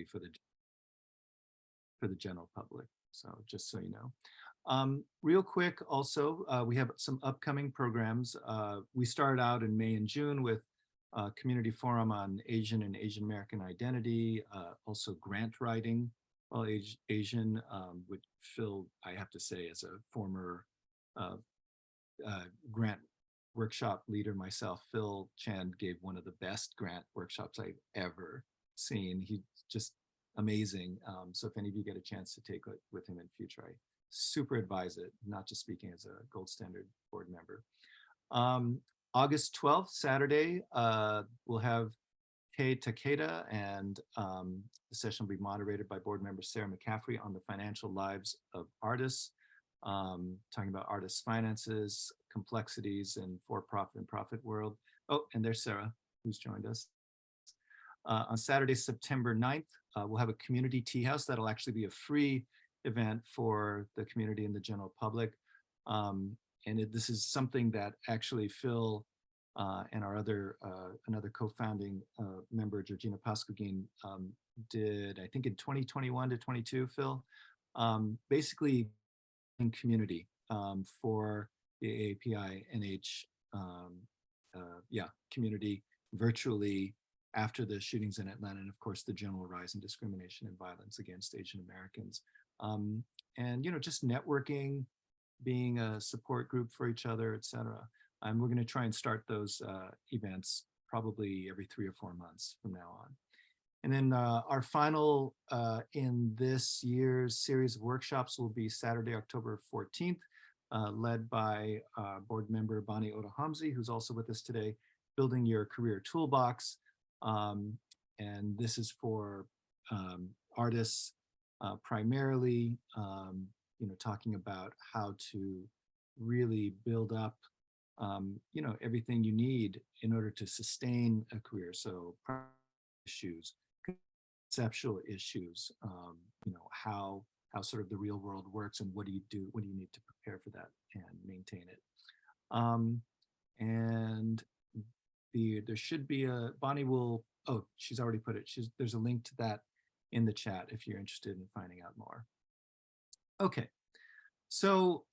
for the general public. So just so you know. Real quick, also, we have some upcoming programs. We started out in May and June with a community forum on Asian and Asian American identity, also grant writing while Asian, with Phil, I have to say, as a former grant workshop leader myself, Phil Chan gave one of the best grant workshops I've ever seen. He's just amazing. So if any of you get a chance to take it with him in future, I super advise it, not just speaking as a gold standard board member. August 12th, Saturday, we'll have Kay Takeda, and the session will be moderated by board member Sarah McCaffrey on the financial lives of artists, talking about artists' finances, complexities in for-profit and profit world. Oh, and there's Sarah, who's joined us. On Saturday, September 9th, we'll have a community tea house that'll actually be a free event for the community and the general public. This is something that actually Phil and our other another co-founding member, Georgina Paskugin, did, I think in 2021 to 22, Phil, basically in community for the AAPI NH community virtually after the shootings in Atlanta, and of course the general rise in discrimination and violence against Asian Americans. And just networking, being a support group for each other, etc. And we're going to try and start those events probably every 3 or 4 months from now on. And then our final in this year's series of workshops will be Saturday, October 14th, led by board member Bonnie Otohamzi, who's also with us today, Building Your Career Toolbox. And this is for artists primarily, talking about how to really build up, everything you need in order to sustain a career. So issues, conceptual issues, how sort of the real world works and what do you need to prepare for that and maintain it. And there should be Bonnie will, oh, she's already put it, there's a link to that in the chat if you're interested in finding out more. Okay, so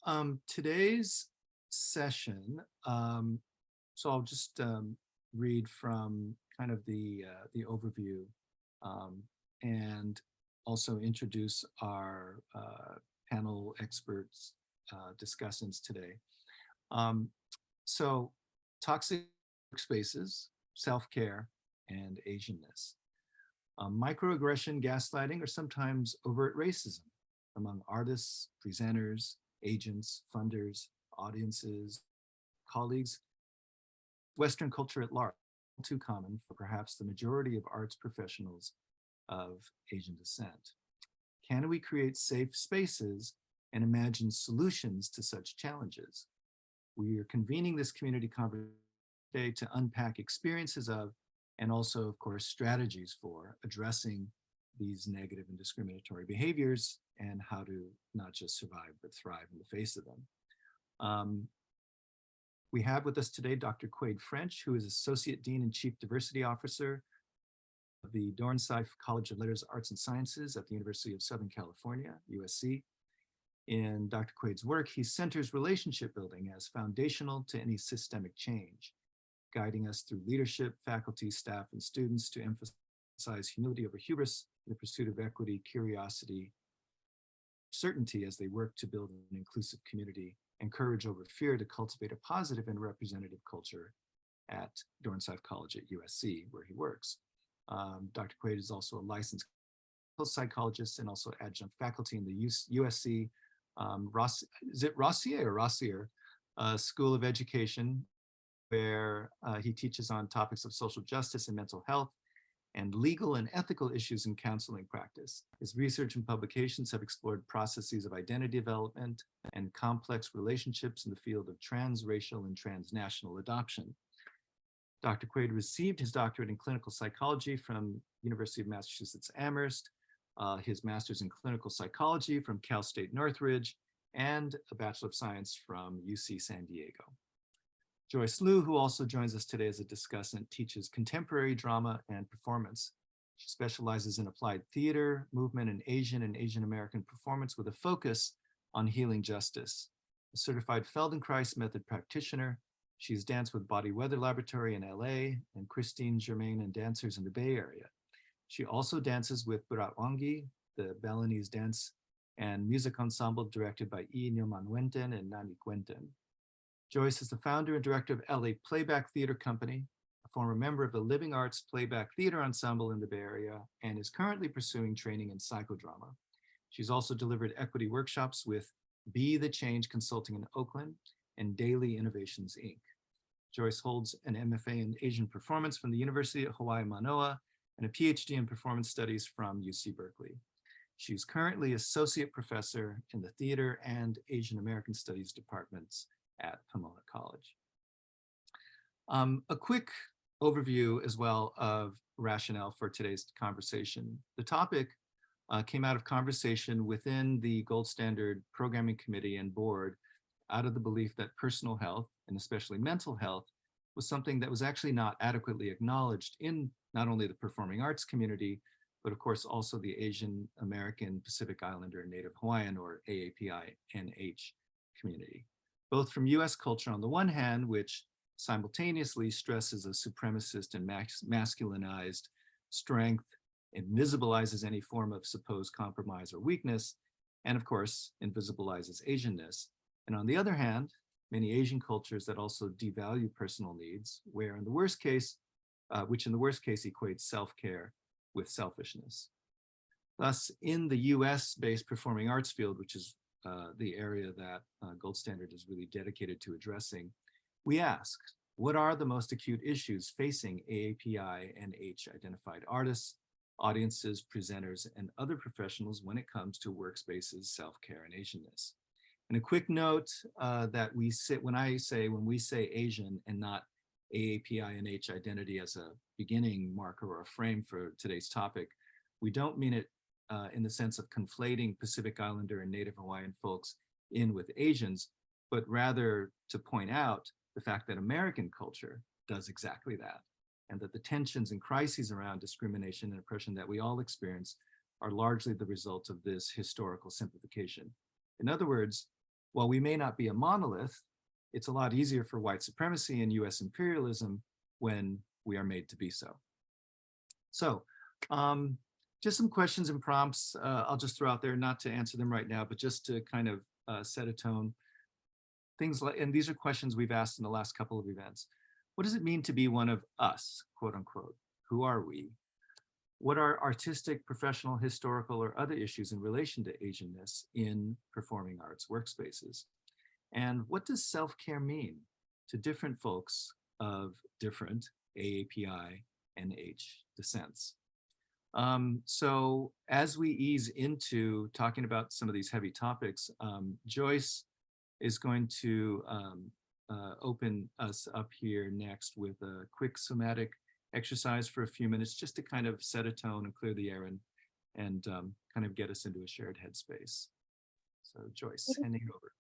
today's session, so I'll just read from kind of the overview and also introduce our panel experts, discussants today. So toxic workspaces, self-care, and Asianness. Microaggression, gaslighting, or sometimes overt racism among artists, presenters, agents, funders, audiences, colleagues, Western culture at large, too common for perhaps the majority of arts professionals of Asian descent. Can we create safe spaces and imagine solutions to such challenges? We are convening this community conversation today to unpack experiences of, and also, of course, strategies for addressing these negative and discriminatory behaviors and how to not just survive, but thrive in the face of them. We have with us today Dr. Quade French, who is Associate Dean and Chief Diversity Officer of the Dornsife College of Letters, Arts and Sciences at the University of Southern California, USC. In Dr. Quade's work, he centers relationship building as foundational to any systemic change, guiding us through leadership, faculty, staff, and students to emphasize humility over hubris in the pursuit of equity, curiosity, certainty as they work to build an inclusive community, and courage over fear to cultivate a positive and representative culture at Dornsife College at USC, where he works. Dr. Quade is also a licensed psychologist and also adjunct faculty in the USC, is it Rossier or Rossier School of Education, where he teaches on topics of social justice and mental health and legal and ethical issues in counseling practice. His research and publications have explored processes of identity development and complex relationships in the field of transracial and transnational adoption. Dr. Quade received his doctorate in clinical psychology from University of Massachusetts Amherst, his master's in clinical psychology from Cal State Northridge, and a Bachelor of Science from UC San Diego. Joyce Liu, who also joins us today as a discussant, teaches contemporary drama and performance. She specializes in applied theater, movement, and Asian American performance with a focus on healing justice. A certified Feldenkrais method practitioner, she's danced with Body Weather Laboratory in LA and Christine Germain and dancers in the Bay Area. She also dances with Buratwangi, the Balinese dance and music ensemble directed by I Nyomanwenten and Nani Quenten. Joyce is the founder and director of LA Playback Theater Company, a former member of the Living Arts Playback Theater Ensemble in the Bay Area, and is currently pursuing training in psychodrama. She's also delivered equity workshops with Be the Change Consulting in Oakland and Daily Innovations, Inc. Joyce holds an MFA in Asian Performance from the University of Hawaii Manoa and a PhD in Performance Studies from UC Berkeley. She's currently Associate Professor in the Theater and Asian American Studies departments at Pomona College. A quick overview as well of rationale for today's conversation. The topic came out of conversation within the Gold Standard Programming Committee and Board out of the belief that personal health, and especially mental health, was something that was actually not adequately acknowledged in not only the performing arts community, but of course also the Asian American Pacific Islander Native Hawaiian, or AAPI-NH community. Both from US culture on the one hand, which simultaneously stresses a supremacist and masculinized strength, invisibilizes any form of supposed compromise or weakness, and of course, invisibilizes Asianness. And on the other hand, many Asian cultures that also devalue personal needs, where in the worst case, which in the worst case equates self-care with selfishness. Thus, in the US-based performing arts field, which is the area that Gold Standard is really dedicated to addressing, we ask, what are the most acute issues facing AAPI and H identified artists, audiences, presenters, and other professionals when it comes to workspaces, self-care, and Asianness? And a quick note that we when we say Asian and not AAPI and H identity as a beginning marker or a frame for today's topic, we don't mean it in the sense of conflating Pacific Islander and Native Hawaiian folks in with Asians, but rather to point out the fact that American culture does exactly that, and that the tensions and crises around discrimination and oppression that we all experience are largely the result of this historical simplification. In other words, while we may not be a monolith, it's a lot easier for white supremacy and US imperialism when we are made to be so. So just some questions and prompts I'll just throw out there, not to answer them right now, but just to kind of set a tone. Things like, and these are questions we've asked in the last couple of events. What does it mean to be one of us, quote unquote? Who are we? What are artistic, professional, historical, or other issues in relation to Asianness in performing arts workspaces? And what does self-care mean to different folks of different AAPI and H descents? So as we ease into talking about some of these heavy topics, Joyce is going to open us up here next with a quick somatic exercise for a few minutes, just to kind of set a tone and clear the air and kind of get us into a shared headspace. So Joyce, handing it over.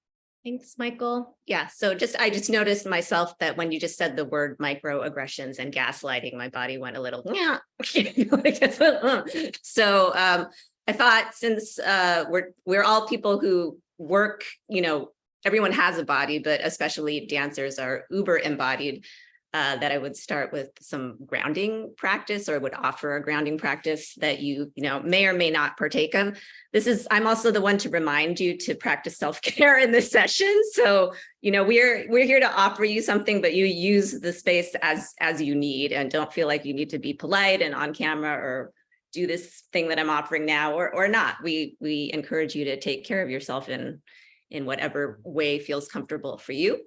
Thanks, Michael. Yeah, so I just noticed myself that when you just said the word microaggressions and gaslighting, my body went a little, yeah. So I thought, since we're all people who work, everyone has a body, but especially dancers are uber embodied, that I would start with some grounding practice, or would offer a grounding practice that you may or may not partake of. I'm also the one to remind you to practice self-care in this session. So, we're here to offer you something, but you use the space as you need, and don't feel like you need to be polite and on camera or do this thing that I'm offering now or not. We encourage you to take care of yourself in whatever way feels comfortable for you.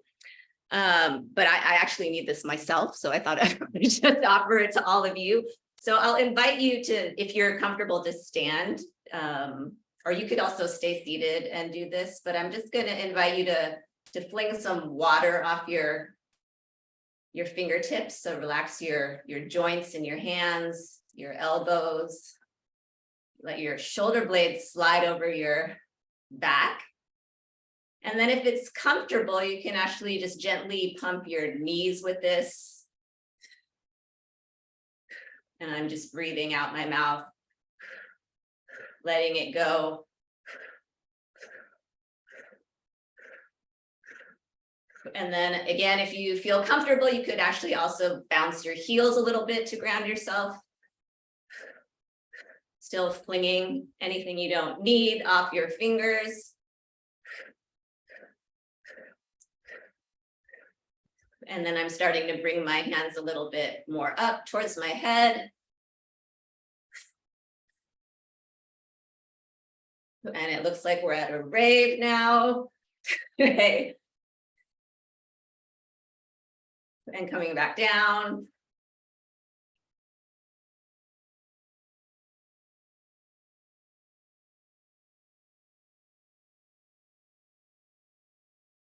But I actually need this myself, so I thought I would just offer it to all of you. So I'll invite you to, if you're comfortable, to stand, or you could also stay seated and do this, but I'm just going to invite you to fling some water off your fingertips. So relax your joints in your hands, your elbows, let your shoulder blades slide over your back. And then if it's comfortable, you can actually just gently pump your knees with this. And I'm just breathing out my mouth, letting it go. And then again, if you feel comfortable, you could actually also bounce your heels a little bit to ground yourself. Still flinging anything you don't need off your fingers. And then I'm starting to bring my hands a little bit more up towards my head. And it looks like we're at a rave now. Okay. And coming back down.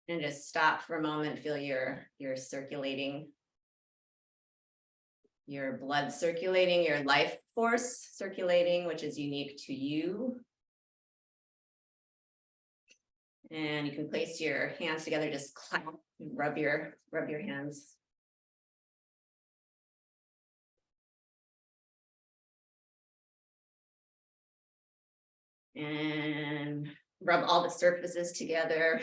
And just stop for a moment, feel your circulating, your blood circulating, your life force circulating, which is unique to you. And you can place your hands together, just clap, rub your hands. And rub all the surfaces together.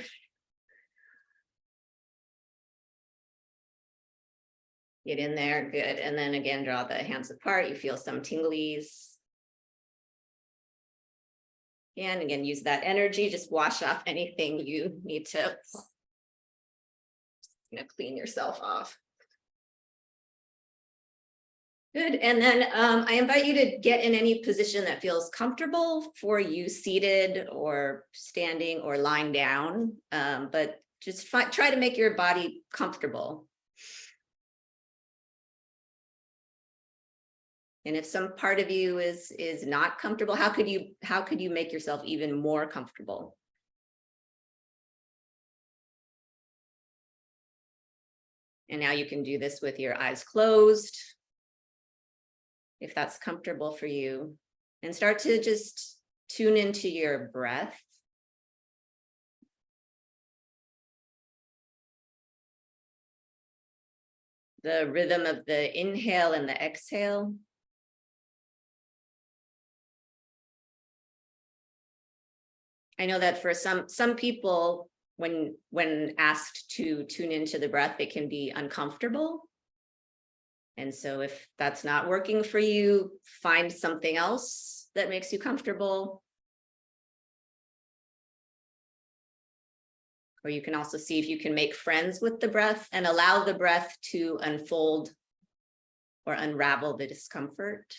Get in there, good. And then again, draw the hands apart. You feel some tinglies. And again, use that energy, just wash off anything you need to clean yourself off. Good, and then I invite you to get in any position that feels comfortable for you, seated or standing or lying down, but just try to make your body comfortable. And if some part of you is not comfortable, how could you make yourself even more comfortable? And now you can do this with your eyes closed, if that's comfortable for you, and start to just tune into your breath. The rhythm of the inhale and the exhale. I know that for some people, when asked to tune into the breath, it can be uncomfortable. And so if that's not working for you, find something else that makes you comfortable. Or you can also see if you can make friends with the breath and allow the breath to unfold or unravel the discomfort.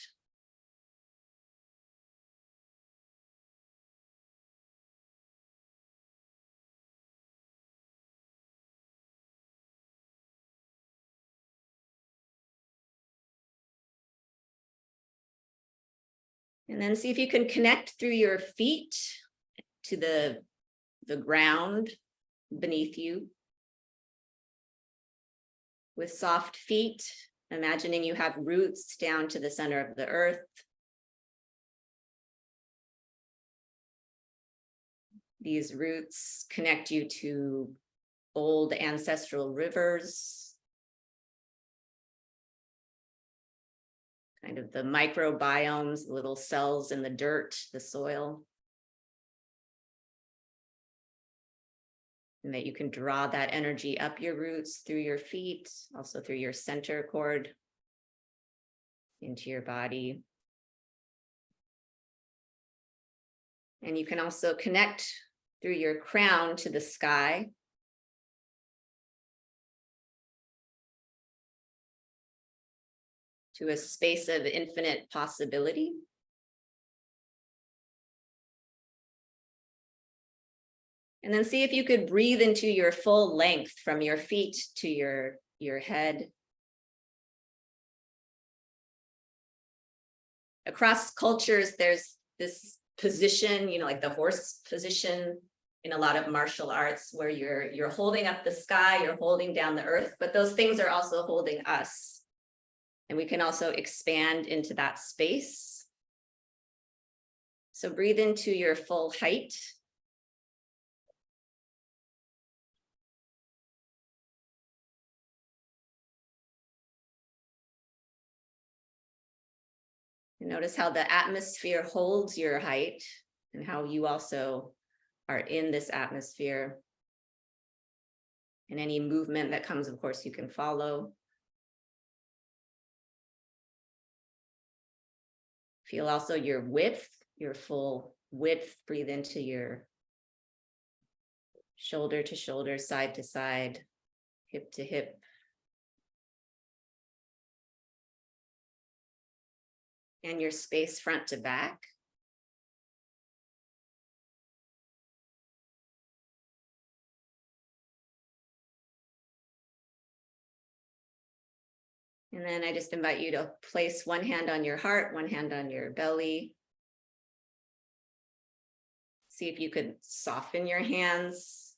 And then see if you can connect through your feet to the ground beneath you. With soft feet, imagining you have roots down to the center of the earth. These roots connect you to old ancestral rivers, kind of the microbiomes, little cells in the dirt, the soil. And that you can draw that energy up your roots through your feet, also through your center cord into your body. And you can also connect through your crown to the sky. To a space of infinite possibility. And then see if you could breathe into your full length from your feet to your head. Across cultures, there's this position, like the horse position in a lot of martial arts where you're holding up the sky, you're holding down the earth, but those things are also holding us. And we can also expand into that space. So breathe into your full height. And notice how the atmosphere holds your height and how you also are in this atmosphere. And any movement that comes, of course, you can follow. Feel also your width, your full width. Breathe into your shoulder to shoulder, side to side, hip to hip. And your space front to back. And then I just invite you to place one hand on your heart, one hand on your belly. See if you could soften your hands,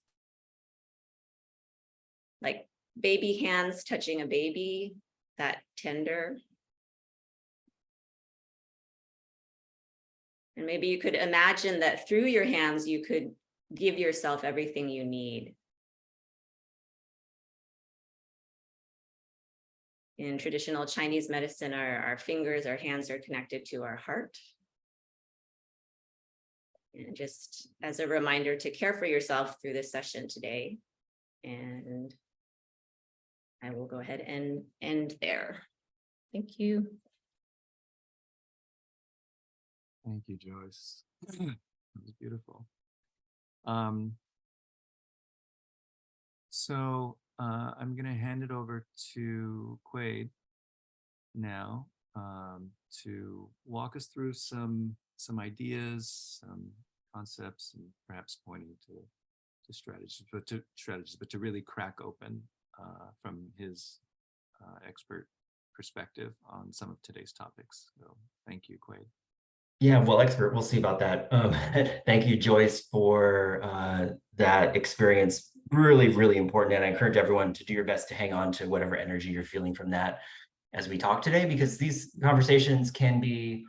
like baby hands touching a baby, that tender. And maybe you could imagine that through your hands, you could give yourself everything you need. In traditional Chinese medicine, our fingers, our hands are connected to our heart. And just as a reminder to care for yourself through this session today. And I will go ahead and end there. Thank you. Thank you, Joyce. That was beautiful. So I'm going to hand it over to Quade now to walk us through some ideas, some concepts, and perhaps pointing to strategies, but to really crack open from his expert perspective on some of today's topics. So thank you, Quade. Yeah, well, expert, we'll see about that. Thank you, Joyce, for that experience. Really, really important. And I encourage everyone to do your best to hang on to whatever energy you're feeling from that as we talk today, because these conversations can be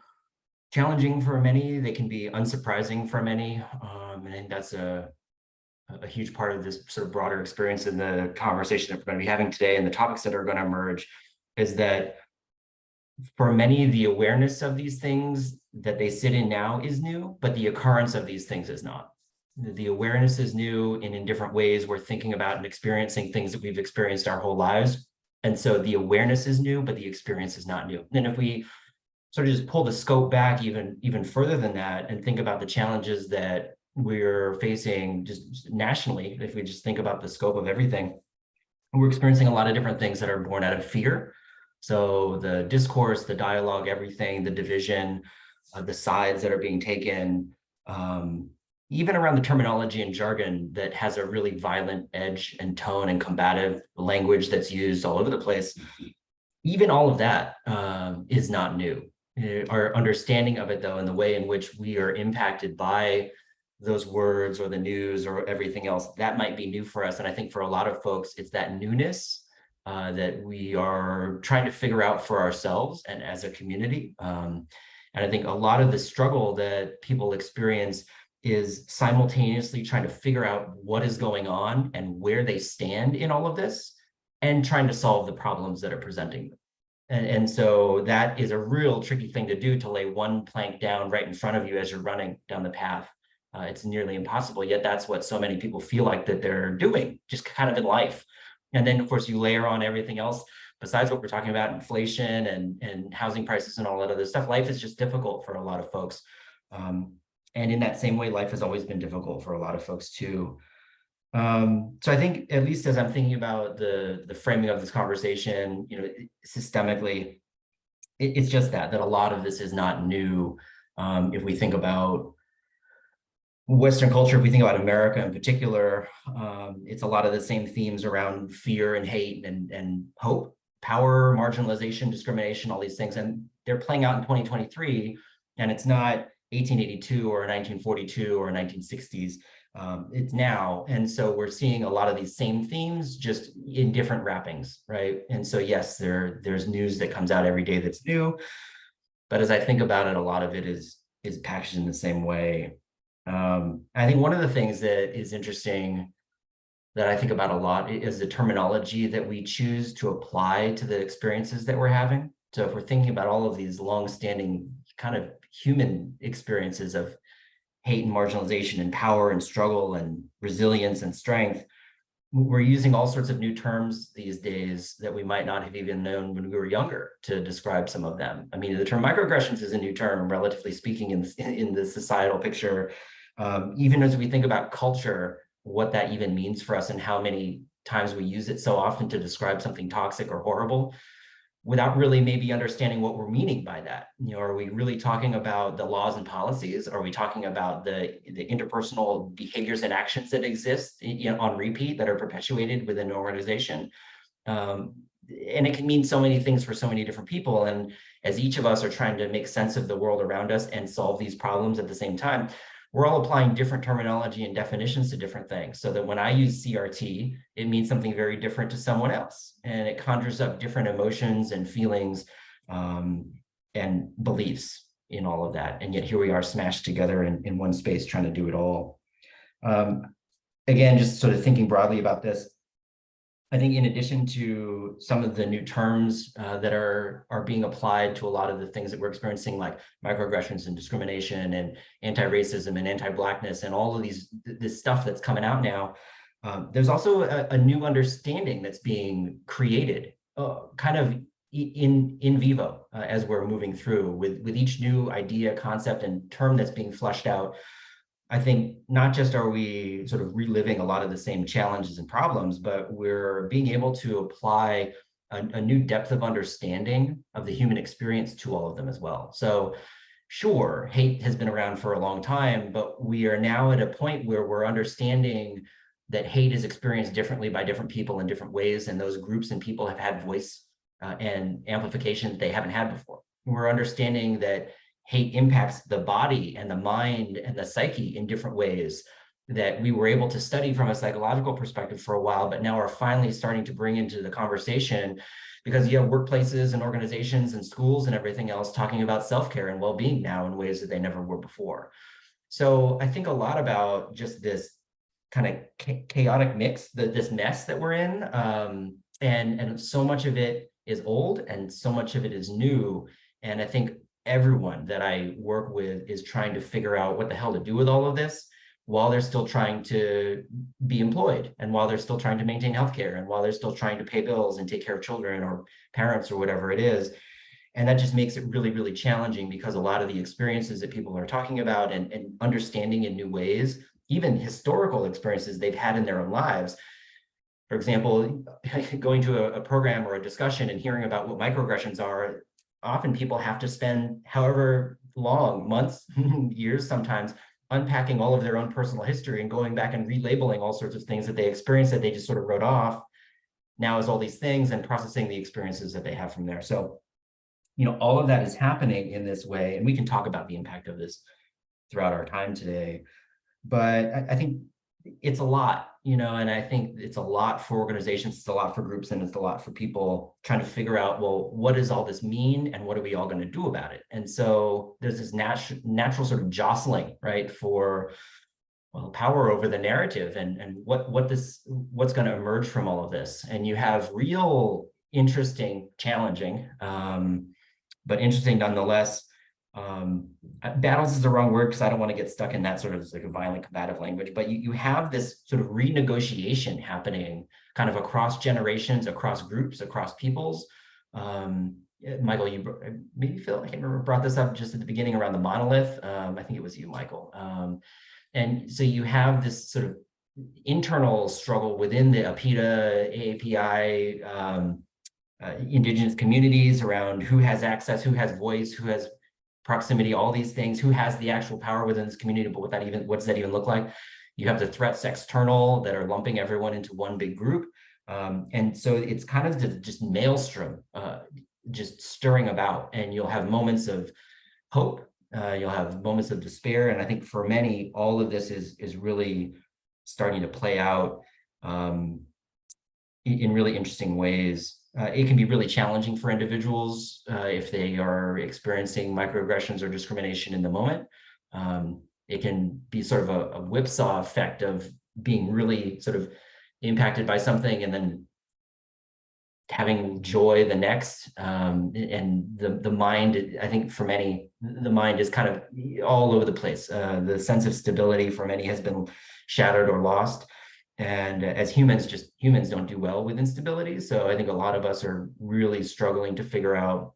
challenging for many. They can be unsurprising for many. And I think that's a huge part of this sort of broader experience in the conversation that we're going to be having today, and the topics that are going to emerge, is that for many, the awareness of these things that they sit in now is new, but the occurrence of these things is not. The awareness is new, and in different ways we're thinking about and experiencing things that we've experienced our whole lives. And so the awareness is new, but the experience is not new. And if we sort of just pull the scope back even further than that and think about the challenges that we're facing just nationally, if we just think about the scope of everything, we're experiencing a lot of different things that are born out of fear. So the discourse, the dialogue, everything, the division, the sides that are being taken, even around the terminology and jargon that has a really violent edge and tone and combative language that's used all over the place. Even all of that is not new. Our understanding of it, though, and the way in which we are impacted by those words or the news or everything else, that might be new for us. And I think for a lot of folks, it's that newness that we are trying to figure out for ourselves and as a community. And I think a lot of the struggle that people experience is simultaneously trying to figure out what is going on and where they stand in all of this, and trying to solve the problems that are presenting them. And so that is a real tricky thing to do, to lay one plank down right in front of you as you're running down the path. It's nearly impossible, yet that's what so many people feel like that they're doing, just kind of in life. And then, of course, you layer on everything else besides what we're talking about, inflation and housing prices and all that other stuff. Life is just difficult for a lot of folks. And in that same way, life has always been difficult for a lot of folks too. So I think, at least as I'm thinking about the framing of this conversation, systemically, it's just that a lot of this is not new. If we think about Western culture, if we think about America in particular, it's a lot of the same themes around fear and hate and hope, power, marginalization, discrimination, all these things. And they're playing out in 2023, and it's not 1882 or 1942 or 1960s. It's now. And so we're seeing a lot of these same themes, just in different wrappings, right? And so, yes, there's news that comes out every day that's new. But as I think about it, a lot of it is packaged in the same way. I think one of the things that is interesting that I think about a lot is the terminology that we choose to apply to the experiences that we're having. So if we're thinking about all of these long-standing kind of human experiences of hate and marginalization and power and struggle and resilience and strength. We're using all sorts of new terms these days that we might not have even known when we were younger to describe some of them. I mean, the term microaggressions is a new term, relatively speaking, in the societal picture. Even as we think about culture, what that even means for us and how many times we use it so often to describe something toxic or horrible, without really maybe understanding what we're meaning by that. You know, are we really talking about the laws and policies? Are we talking about the interpersonal behaviors and actions that exist, you know, on repeat that are perpetuated within an organization? And it can mean so many things for so many different people. And as each of us are trying to make sense of the world around us and solve these problems at the same time, we're all applying different terminology and definitions to different things. So that when I use CRT, it means something very different to someone else. And it conjures up different emotions and feelings and beliefs in all of that. And yet here we are smashed together in one space trying to do it all. Again, just sort of thinking broadly about this, I think in addition to some of the new terms that are being applied to a lot of the things that we're experiencing, like microaggressions and discrimination and anti-racism and anti-Blackness and all of this stuff that's coming out now, there's also a new understanding that's being created kind of in vivo as we're moving through with each new idea, concept, and term that's being fleshed out. I think not just are we sort of reliving a lot of the same challenges and problems, but we're being able to apply a new depth of understanding of the human experience to all of them as well. So sure, hate has been around for a long time, but we are now at a point where we're understanding that hate is experienced differently by different people in different ways, and those groups and people have had voice and amplification that they haven't had before. We're understanding that hate impacts the body and the mind and the psyche in different ways that we were able to study from a psychological perspective for a while, but now are finally starting to bring into the conversation because you have workplaces and organizations and schools and everything else talking about self-care and well-being now in ways that they never were before. So I think a lot about just this kind of chaotic mix, this mess that we're in, and so much of it is old and so much of it is new. And I think everyone that I work with is trying to figure out what the hell to do with all of this while they're still trying to be employed and while they're still trying to maintain healthcare and while they're still trying to pay bills and take care of children or parents or whatever it is. And that just makes it really, really challenging because a lot of the experiences that people are talking about and understanding in new ways, even historical experiences they've had in their own lives. For example, going to a program or a discussion and hearing about what microaggressions are, often people have to spend however long, months, years sometimes, unpacking all of their own personal history and going back and relabeling all sorts of things that they experienced that they just sort of wrote off now as all these things and processing the experiences that they have from there. So, you know, all of that is happening in this way, and we can talk about the impact of this throughout our time today. But I think it's a lot, you know, and I think it's a lot for organizations, it's a lot for groups, and it's a lot for people trying to figure out, well, what does all this mean and what are we all going to do about it? And so there's this natural sort of jostling, right, for power over the narrative and what's going to emerge from all of this. And you have real interesting, challenging, but interesting nonetheless. Battles is the wrong word because I don't want to get stuck in that sort of like a violent combative language, but you have this sort of renegotiation happening kind of across generations, across groups, across peoples. Michael, you maybe Phil, I can't remember, brought this up just at the beginning around the monolith. I think it was you, Michael. And so you have this sort of internal struggle within the APITA, AAPI, indigenous communities around who has access, who has voice, who has proximity, all these things, who has the actual power within this community, but what does that even look like? You have the threats external that are lumping everyone into one big group. And so it's kind of just maelstrom, just stirring about, and you'll have moments of hope, you'll have moments of despair. And I think for many, all of this is really starting to play out in really interesting ways. It can be really challenging for individuals if they are experiencing microaggressions or discrimination in the moment. It can be sort of a whipsaw effect of being really sort of impacted by something and then having joy the next. And the mind, I think for many, the mind is kind of all over the place. The sense of stability for many has been shattered or lost. And as humans, just humans don't do well with instability. So I think a lot of us are really struggling to figure out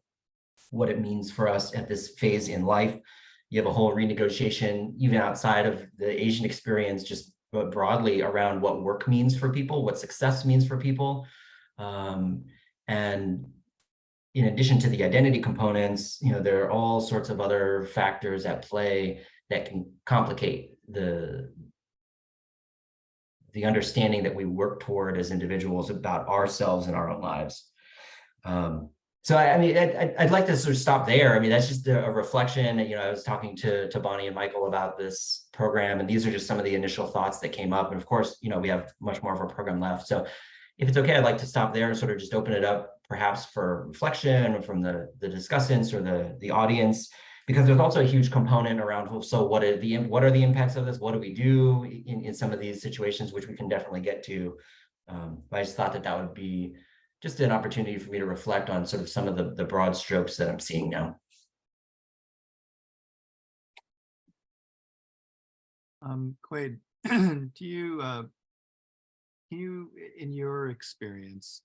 what it means for us at this phase in life. You have a whole renegotiation, even outside of the Asian experience, just broadly around what work means for people, what success means for people. And in addition to the identity components, there are all sorts of other factors at play that can complicate the understanding that we work toward as individuals about ourselves and our own lives. So I mean, I'd like to sort of stop there. I mean, that's just a reflection. I was talking to Bonnie and Michael about this program, and these are just some of the initial thoughts that came up. And of course, we have much more of our program left. So if it's okay, I'd like to stop there and sort of just open it up perhaps for reflection from the discussants or the audience, because there's also a huge component around, so what are the impacts of this? What do we do in some of these situations, which we can definitely get to. But I just thought that would be just an opportunity for me to reflect on sort of some of the broad strokes that I'm seeing now. Quade, do you, can you, in your experience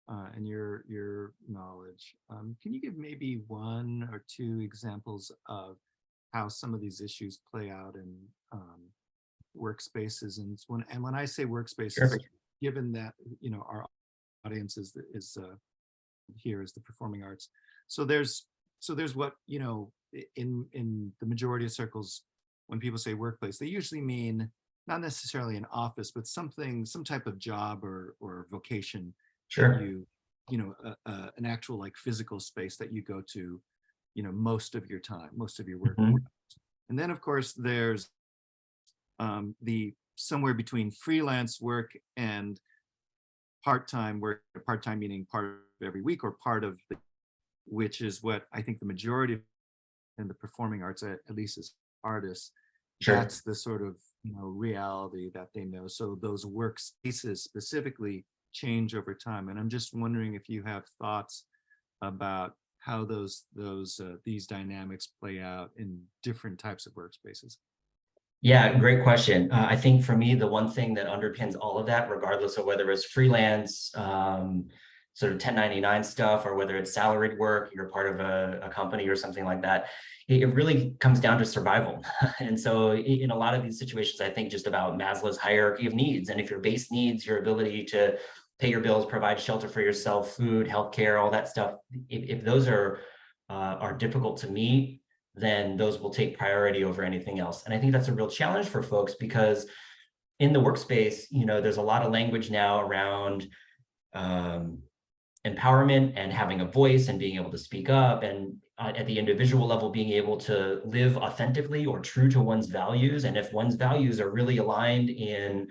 and your knowledge, can you give maybe one or two examples of how some of these issues play out in workspaces? And when I say workspaces, Sure. Given that our audience is here is the performing arts, so there's what in the majority of circles, when people say workplace, they usually mean not necessarily an office, but some type of job or vocation. Sure. That an actual like physical space that you go to most of your time, most of your work. Mm-hmm. And then of course there's the somewhere between freelance work and part-time work, part-time meaning part of every week or part of which is what I think the majority in the performing arts, at least as artists, Sure. That's the sort of reality that they know. So those workspaces specifically change over time. And I'm just wondering if you have thoughts about how these dynamics play out in different types of workspaces. Yeah, great question. I think for me, the one thing that underpins all of that, regardless of whether it's freelance, sort of 1099 stuff, or whether it's salaried work, you're part of a company or something like that, it really comes down to survival. And so in a lot of these situations, I think just about Maslow's hierarchy of needs. And if your base needs, your ability to pay your bills, provide shelter for yourself, food, healthcare, all that stuff, if those are difficult to meet, then those will take priority over anything else. And I think that's a real challenge for folks, because in the workspace, there's a lot of language now around empowerment and having a voice and being able to speak up, and at the individual level, being able to live authentically or true to one's values. And if one's values are really aligned in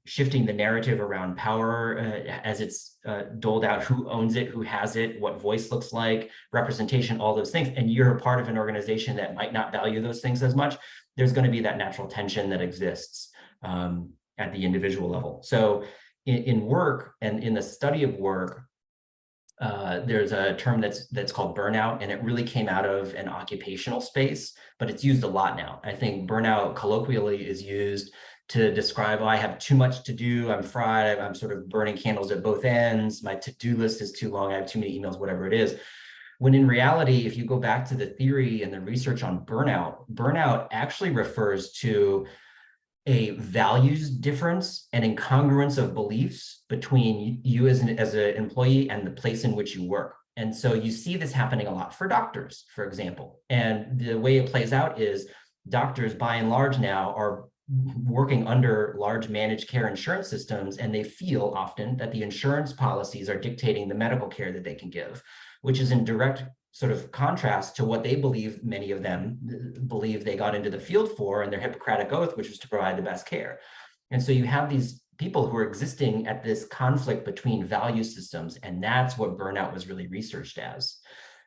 shifting the narrative around power as it's doled out, who owns it, who has it, what voice looks like, representation, all those things, and you're a part of an organization that might not value those things as much, there's going to be that natural tension that exists at the individual level. So in work and in the study of work, there's a term that's called burnout, and it really came out of an occupational space, but it's used a lot now. I think burnout colloquially is used to describe, I have too much to do, I'm fried, I'm sort of burning candles at both ends, my to-do list is too long, I have too many emails, whatever it is. When in reality, if you go back to the theory and the research on burnout actually refers to a values difference and incongruence of beliefs between you as an employee and the place in which you work. And so you see this happening a lot for doctors, for example. And the way it plays out is doctors, by and large now, are working under large managed care insurance systems, and they feel often that the insurance policies are dictating the medical care that they can give, which is in direct sort of contrast to what they believe, many of them believe they got into the field for, and their Hippocratic oath, which was to provide the best care. And so you have these people who are existing at this conflict between value systems, and that's what burnout was really researched as.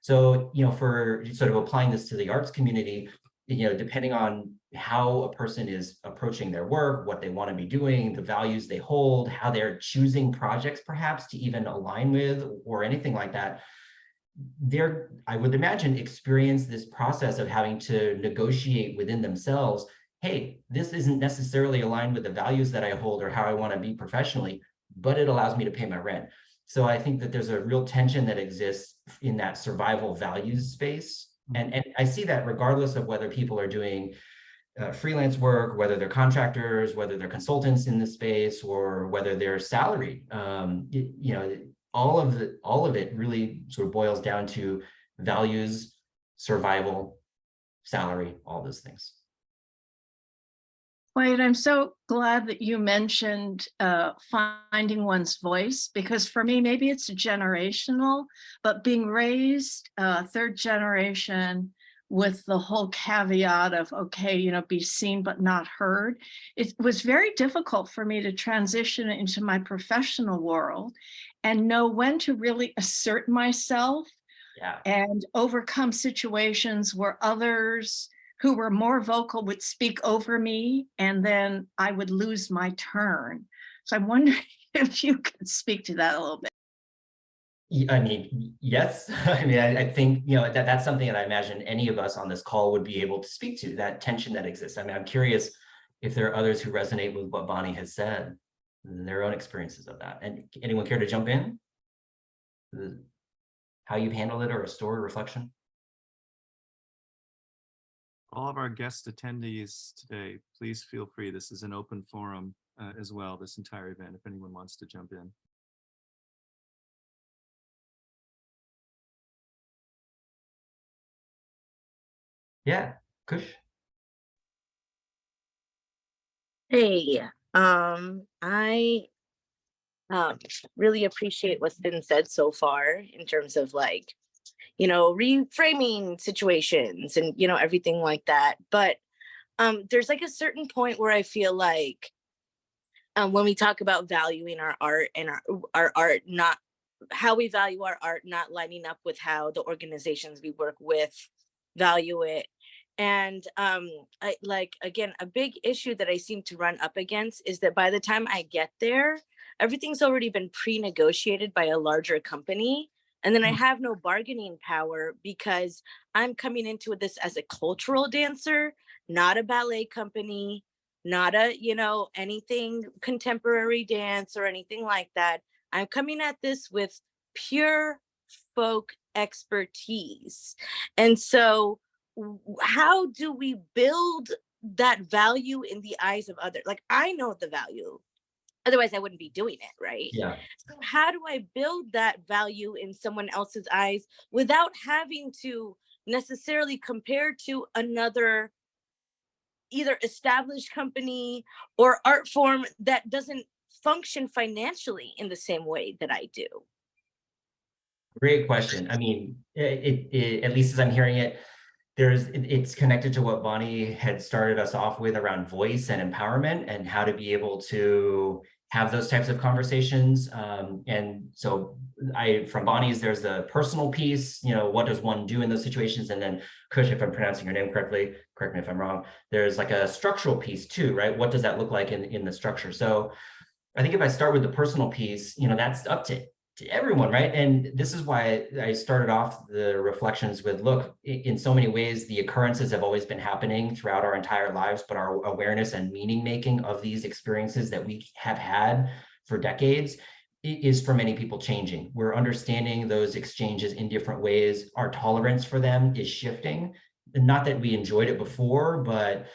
So, for sort of applying this to the arts community, depending on how a person is approaching their work, what they want to be doing, the values they hold, how they're choosing projects perhaps to even align with or anything like that, I would imagine, experience this process of having to negotiate within themselves. Hey, this isn't necessarily aligned with the values that I hold or how I want to be professionally, but it allows me to pay my rent. So I think that there's a real tension that exists in that survival values space. And I see that regardless of whether people are doing freelance work, whether they're contractors, whether they're consultants in the space, or whether they're salaried. All of it really sort of boils down to values, survival, salary, all those things. Quade, I'm so glad that you mentioned finding one's voice, because for me, maybe it's generational, but being raised third generation with the whole caveat of, okay, be seen but not heard, it was very difficult for me to transition into my professional world and know when to really assert myself and overcome situations where others who were more vocal would speak over me, and then I would lose my turn. So I'm wondering if you could speak to that a little bit. I mean, yes. I mean, I think, that's something that I imagine any of us on this call would be able to speak to, that tension that exists. I mean, I'm curious if there are others who resonate with what Bonnie has said, their own experiences of that. And anyone care to jump in? How you've handled it, or a story, reflection? All of our guest attendees today, please feel free. This is an open forum as well, this entire event, if anyone wants to jump in. Yeah, Kush. Hey, I really appreciate what's been said so far in terms of reframing situations and, everything like that. But there's a certain point where I feel like when we talk about valuing our art and our art, not how we value our art, not lining up with how the organizations we work with value it. And again, a big issue that I seem to run up against is that by the time I get there, everything's already been pre-negotiated by a larger company. And then I have no bargaining power because I'm coming into this as a cultural dancer, not a ballet company, not a, anything contemporary dance or anything like that. I'm coming at this with pure folk expertise. And so how do we build that value in the eyes of others? I know the value. Otherwise, I wouldn't be doing it, right? Yeah. So how do I build that value in someone else's eyes without having to necessarily compare to another either established company or art form that doesn't function financially in the same way that I do? Great question. I mean, it at least as I'm hearing it, it's connected to what Bonnie had started us off with around voice and empowerment and how to be able to have those types of conversations. And so from Bonnie's, there's the personal piece, what does one do in those situations? And then Kush, if I'm pronouncing your name correctly, correct me if I'm wrong, there's a structural piece too, right? What does that look like in the structure? So I think if I start with the personal piece, that's up to everyone, right? And this is why I started off the reflections with, look, in so many ways, the occurrences have always been happening throughout our entire lives, but our awareness and meaning making of these experiences that we have had for decades is for many people changing. We're understanding those exchanges in different ways. Our tolerance for them is shifting. Not that we enjoyed it before, but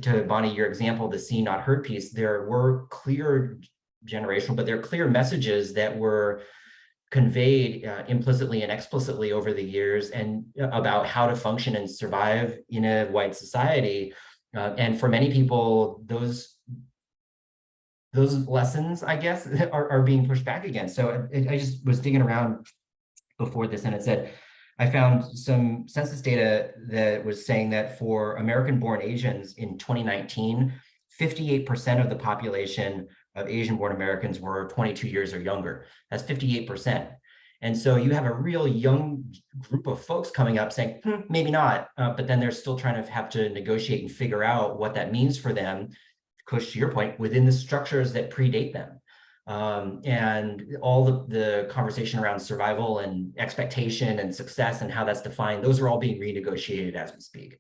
to Bonnie, your example, the seen not heard piece, there were clear generational, but there are clear messages that were conveyed implicitly and explicitly over the years and about how to function and survive in a white society. And for many people, those lessons, I guess, are being pushed back against. So I just was digging around before this, and it said, I found some census data that was saying that for American-born Asians in 2019, 58% of the population of Asian-born Americans were 22 years or younger. That's 58%. And so you have a real young group of folks coming up saying, maybe not, but then they're still trying to have to negotiate and figure out what that means for them, Kush, to your point, within the structures that predate them. And all the conversation around survival and expectation and success and how that's defined, those are all being renegotiated as we speak.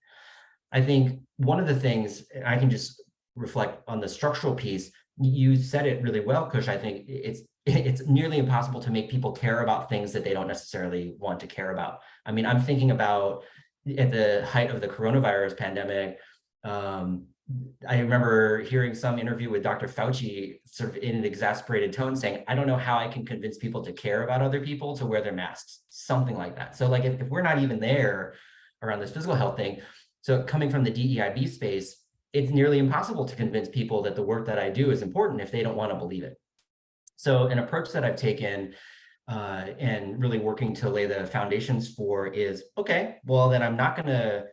I think one of the things, I can just reflect on the structural piece, you said it really well, Kush. I think it's nearly impossible to make people care about things that they don't necessarily want to care about. I mean, I'm thinking about at the height of the coronavirus pandemic, I remember hearing some interview with Dr. Fauci sort of in an exasperated tone saying, I don't know how I can convince people to care about other people to wear their masks, something like that. So like if we're not even there around this physical health thing, so coming from the DEIB space, it's nearly impossible to convince people that the work that I do is important if they don't want to believe it. So an approach that I've taken and really working to lay the foundations for is, okay, well, then I'm not going to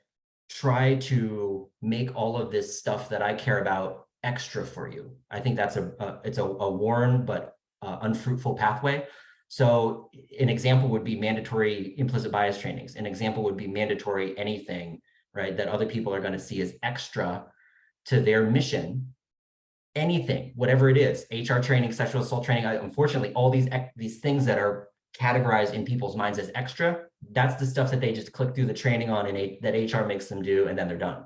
try to make all of this stuff that I care about extra for you. I think that's it's a worn but unfruitful pathway. So an example would be mandatory implicit bias trainings. An example would be mandatory anything, right, that other people are going to see as extra to their mission. Anything, whatever it is, HR training, sexual assault training, unfortunately, all these things that are categorized in people's minds as extra, that's the stuff that they just click through the training on and that HR makes them do, and then they're done.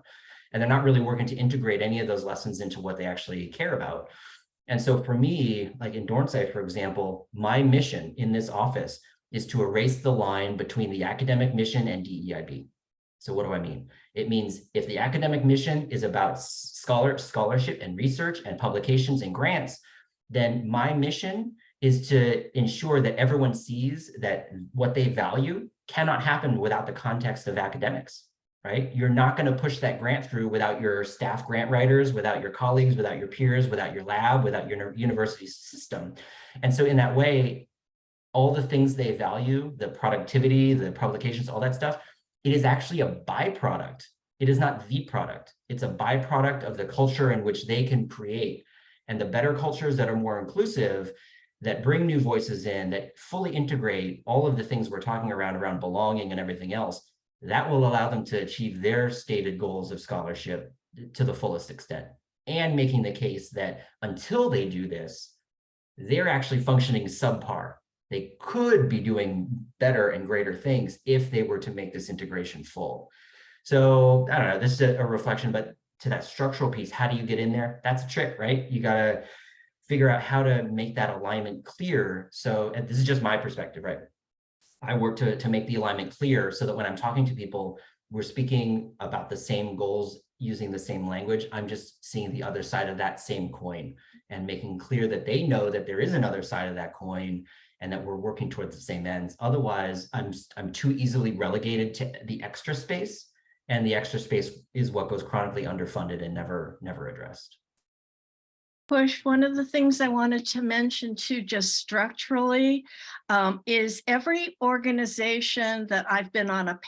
And they're not really working to integrate any of those lessons into what they actually care about. And so for me, like in Dornsife, for example, my mission in this office is to erase the line between the academic mission and DEIB. So what do I mean? It means if the academic mission is about scholarship and research and publications and grants, then my mission is to ensure that everyone sees that what they value cannot happen without the context of academics, right? You're not going to push that grant through without your staff grant writers, without your colleagues, without your peers, without your lab, without your university system. And so in that way, all the things they value, the productivity, the publications, all that stuff, it is actually a byproduct. It is not the product. It's a byproduct of the culture in which they can create. And the better cultures that are more inclusive, that bring new voices in, that fully integrate all of the things we're talking around belonging and everything else, that will allow them to achieve their stated goals of scholarship to the fullest extent. And making the case that until they do this, they're actually functioning subpar. They could be doing better and greater things if they were to make this integration full. So I don't know, this is a reflection, but to that structural piece, how do you get in there? That's a trick, right? You got to figure out how to make that alignment clear. So, and this is just my perspective, right? I work to make the alignment clear so that when I'm talking to people, we're speaking about the same goals using the same language. I'm just seeing the other side of that same coin and making clear that they know that there is another side of that coin and that we're working towards the same ends. Otherwise, I'm too easily relegated to the extra space, and the extra space is what goes chronically underfunded and never addressed. Push, one of the things I wanted to mention too, just structurally, is every organization that I've been on a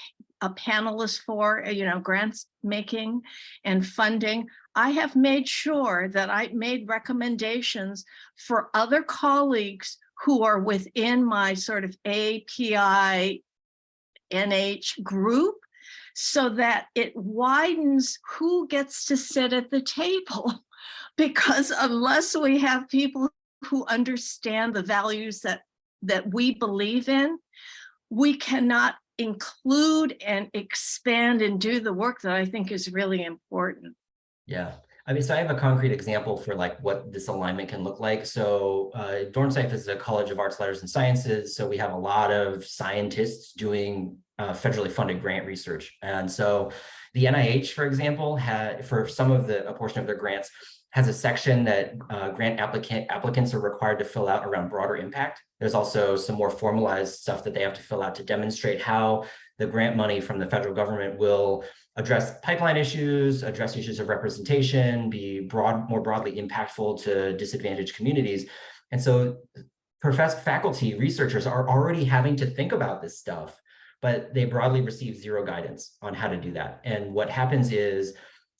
panelist for, grants making and funding, I have made sure that I made recommendations for other colleagues who are within my sort of API NH group, so that it widens who gets to sit at the table. Because unless we have people who understand the values that we believe in, we cannot include and expand and do the work that I think is really important. Yeah. I mean, so I have a concrete example for like what this alignment can look like. So Dornsife is a College of Arts, Letters, and Sciences. So we have a lot of scientists doing federally funded grant research. And so the NIH, for example, had for a portion of their grants, has a section that grant applicants are required to fill out around broader impact. There's also some more formalized stuff that they have to fill out to demonstrate how the grant money from the federal government will address pipeline issues, address issues of representation, be more broadly impactful to disadvantaged communities. And so faculty, researchers are already having to think about this stuff, but they broadly receive zero guidance on how to do that. And what happens is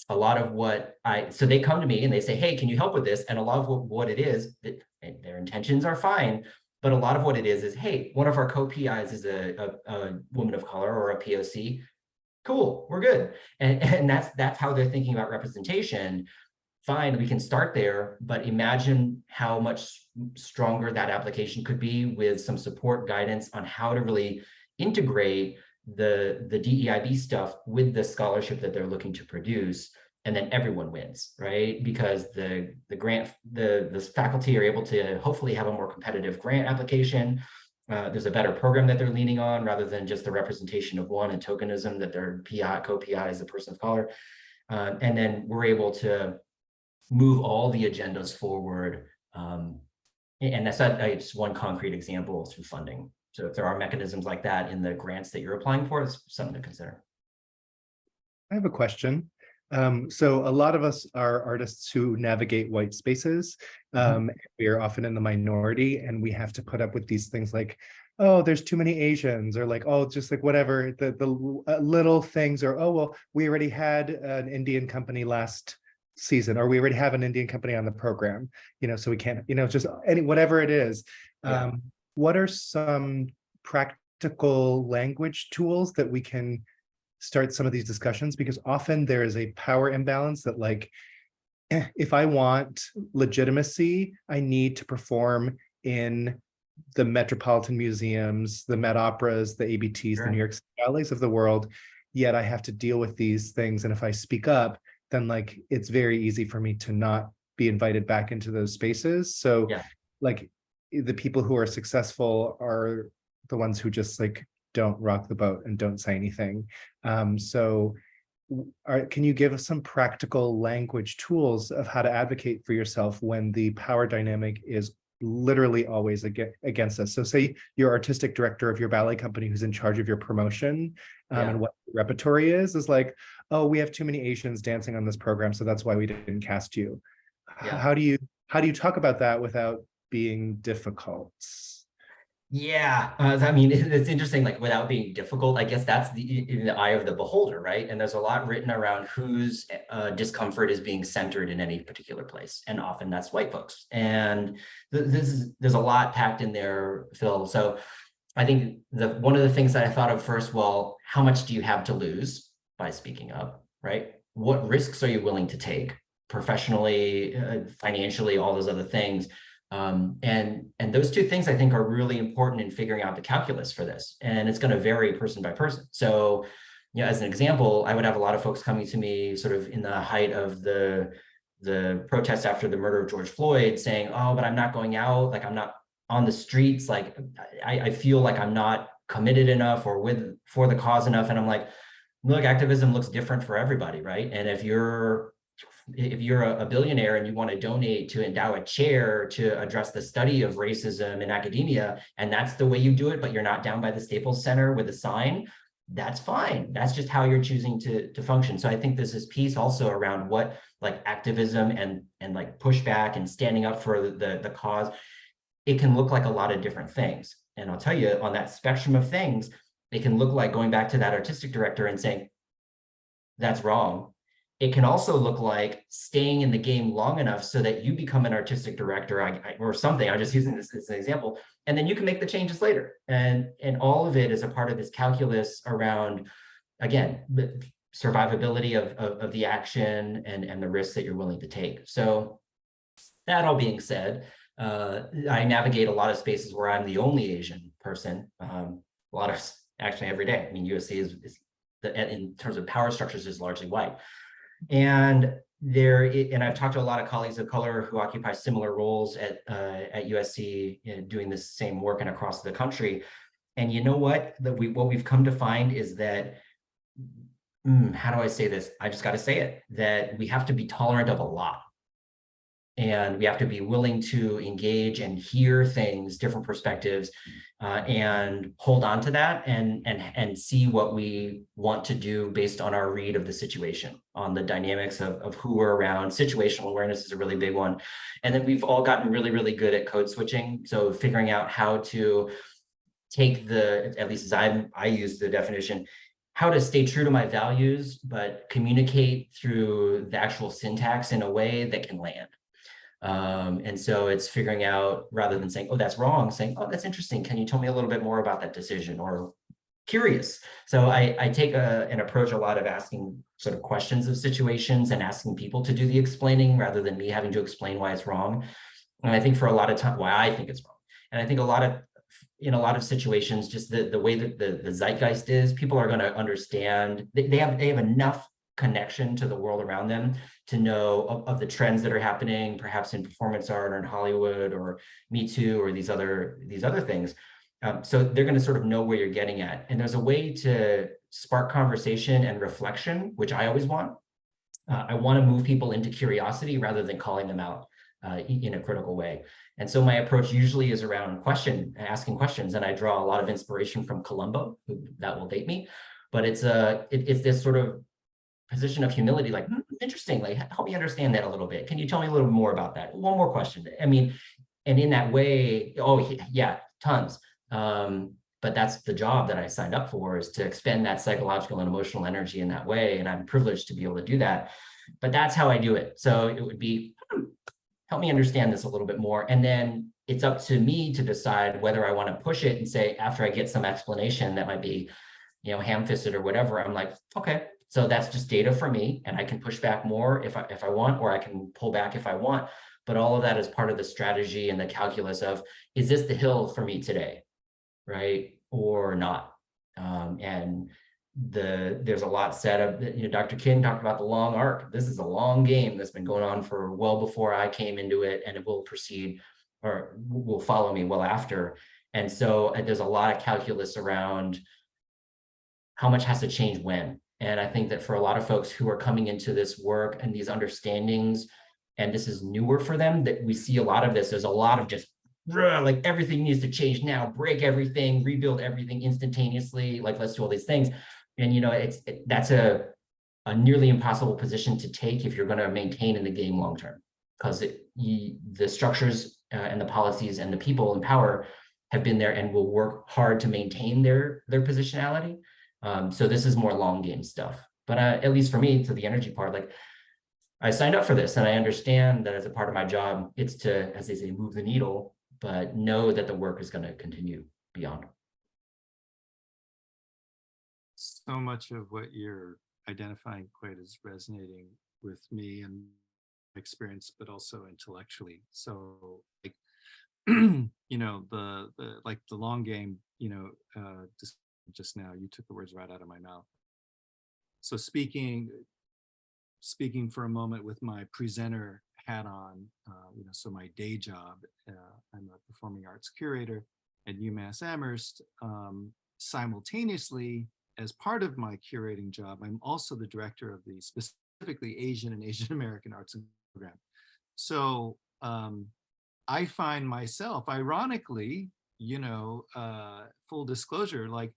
a lot of so they come to me and they say, hey, can you help with this? And a lot of what it is, their intentions are fine, But a lot of what it is, hey, one of our co-PIs is a woman of color or a POC. Cool, we're good. And that's how they're thinking about representation. Fine, we can start there, but imagine how much stronger that application could be with some support guidance on how to really integrate the DEIB stuff with the scholarship that they're looking to produce. And then everyone wins, right? Because the faculty are able to hopefully have a more competitive grant application. There's a better program that they're leaning on rather than just the representation of one and tokenism that their PI, co-PI is a person of color. And then we're able to move all the agendas forward. And that's just one concrete example through funding. So if there are mechanisms like that in the grants that you're applying for, it's something to consider. I have a question. So a lot of us are artists who navigate white spaces. We are often in the minority, and we have to put up with these things like, oh, there's too many Asians, or like, oh, just like whatever, the little things, or, oh, well, we already had an Indian company last season, or we already have an Indian company on the program, so we can't, just whatever it is. Yeah. What are some practical language tools that we can start some of these discussions? Because often there is a power imbalance that, like, if I want legitimacy, I need to perform in the metropolitan museums, the Met Operas, the ABTs, Sure. the New York City Ballets of the world, yet I have to deal with these things. And if I speak up, then like it's very easy for me to not be invited back into those spaces. So Yeah. like the people who are successful are the ones who just like don't rock the boat and don't say anything. So can you give us some practical language tools of how to advocate for yourself when the power dynamic is literally always against us? So say you're artistic director of your ballet company who's in charge of your promotion, and what the repertory is like, oh, we have too many Asians dancing on this program, so that's why we didn't cast you. Yeah. How do you talk about that without being difficult? Yeah, I mean, it's interesting, like without being difficult, I guess that's in the eye of the beholder, right? And there's a lot written around whose discomfort is being centered in any particular place. And often that's white folks. And there's a lot packed in there, Phil. So I think one of the things that I thought of first, well, how much do you have to lose by speaking up, right? What risks are you willing to take professionally, financially, all those other things? And those two things I think are really important in figuring out the calculus for this. And it's going to vary person by person. So, as an example, I would have a lot of folks coming to me sort of in the height of the protests after the murder of George Floyd saying, oh, but I'm not going out, like I'm not on the streets, like I feel like I'm not committed enough or for the cause enough. And I'm like, look, activism looks different for everybody, right? And if you're a billionaire and you want to donate to endow a chair to address the study of racism in academia, and that's the way you do it, but you're not down by the Staples Center with a sign, that's fine. That's just how you're choosing to function. So I think there's this piece also around what like activism and like pushback and standing up for the cause, it can look like a lot of different things. And I'll tell you, on that spectrum of things, it can look like going back to that artistic director and saying, that's wrong. It can also look like staying in the game long enough so that you become an artistic director or something. I'm just using this as an example. And then you can make the changes later. And all of it is a part of this calculus around, again, the survivability of the action and the risks that you're willing to take. So that all being said, I navigate a lot of spaces where I'm the only Asian person, a lot of actually every day. I mean, USC is in terms of power structures is largely white. And I've talked to a lot of colleagues of color who occupy similar roles at USC doing this same work and across the country. And you know what? What we've come to find is that, how do I say this? I just got to say it, that we have to be tolerant of a lot. And we have to be willing to engage and hear things, different perspectives, and hold on to that and see what we want to do based on our read of the situation, on the dynamics of who we're around. Situational awareness is a really big one. And then we've all gotten really, really good at code switching. So figuring out how to take at least as I use the definition, how to stay true to my values, but communicate through the actual syntax in a way that can land. And so it's figuring out, rather than saying, oh, that's wrong, saying, oh, that's interesting. Can you tell me a little bit more about that decision? Or curious. So I take an approach a lot of asking sort of questions of situations and asking people to do the explaining rather than me having to explain why it's wrong. And I think for a lot of time, why I think it's wrong. And I think in a lot of situations, just the way that the zeitgeist is, people are going to understand, they have enough connection to the world around them to know of the trends that are happening, perhaps in performance art or in Hollywood or Me Too or these other things. So they're going to sort of know where you're getting at. And there's a way to spark conversation and reflection, which I always want. I want to move people into curiosity rather than calling them out in a critical way. And so my approach usually is around asking questions. And I draw a lot of inspiration from Columbo, that will date me. But it's this sort of position of humility, like, interesting, like, help me understand that a little bit. Can you tell me a little more about that? One more question. I mean, and in that way, oh, yeah, tons. But that's the job that I signed up for, is to expend that psychological and emotional energy in that way. And I'm privileged to be able to do that. But that's how I do it. So it would be, help me understand this a little bit more. And then it's up to me to decide whether I want to push it and say, after I get some explanation that might be, ham-fisted or whatever, I'm like, okay, so that's just data for me, and I can push back more if I want, or I can pull back if I want. But all of that is part of the strategy and the calculus of, is this the hill for me today, right, or not? And there's a lot said of, Dr. King talked about the long arc. This is a long game that's been going on for well before I came into it, and it will proceed or will follow me well after. And so there's a lot of calculus around how much has to change when. And I think that for a lot of folks who are coming into this work and these understandings, and this is newer for them, that we see a lot of this. There's a lot of just, like, everything needs to change now, break everything, rebuild everything instantaneously, like, let's do all these things. And that's a nearly impossible position to take if you're going to maintain in the game long term, because the structures and the policies and the people in power have been there and will work hard to maintain their positionality. So this is more long game stuff. But at least for me, to the energy part, like, I signed up for this, and I understand that as a part of my job, it's to, as they say, move the needle, but know that the work is going to continue beyond. So much of what you're identifying, Quade, is resonating with me and experience, but also intellectually. So, like, the long game, just now, you took the words right out of my mouth. So speaking for a moment with my presenter hat on, so my day job, I'm a performing arts curator at UMass Amherst. Simultaneously, as part of my curating job, I'm also the director of the specifically Asian and Asian American Arts Program. So I find myself, ironically, full disclosure, like,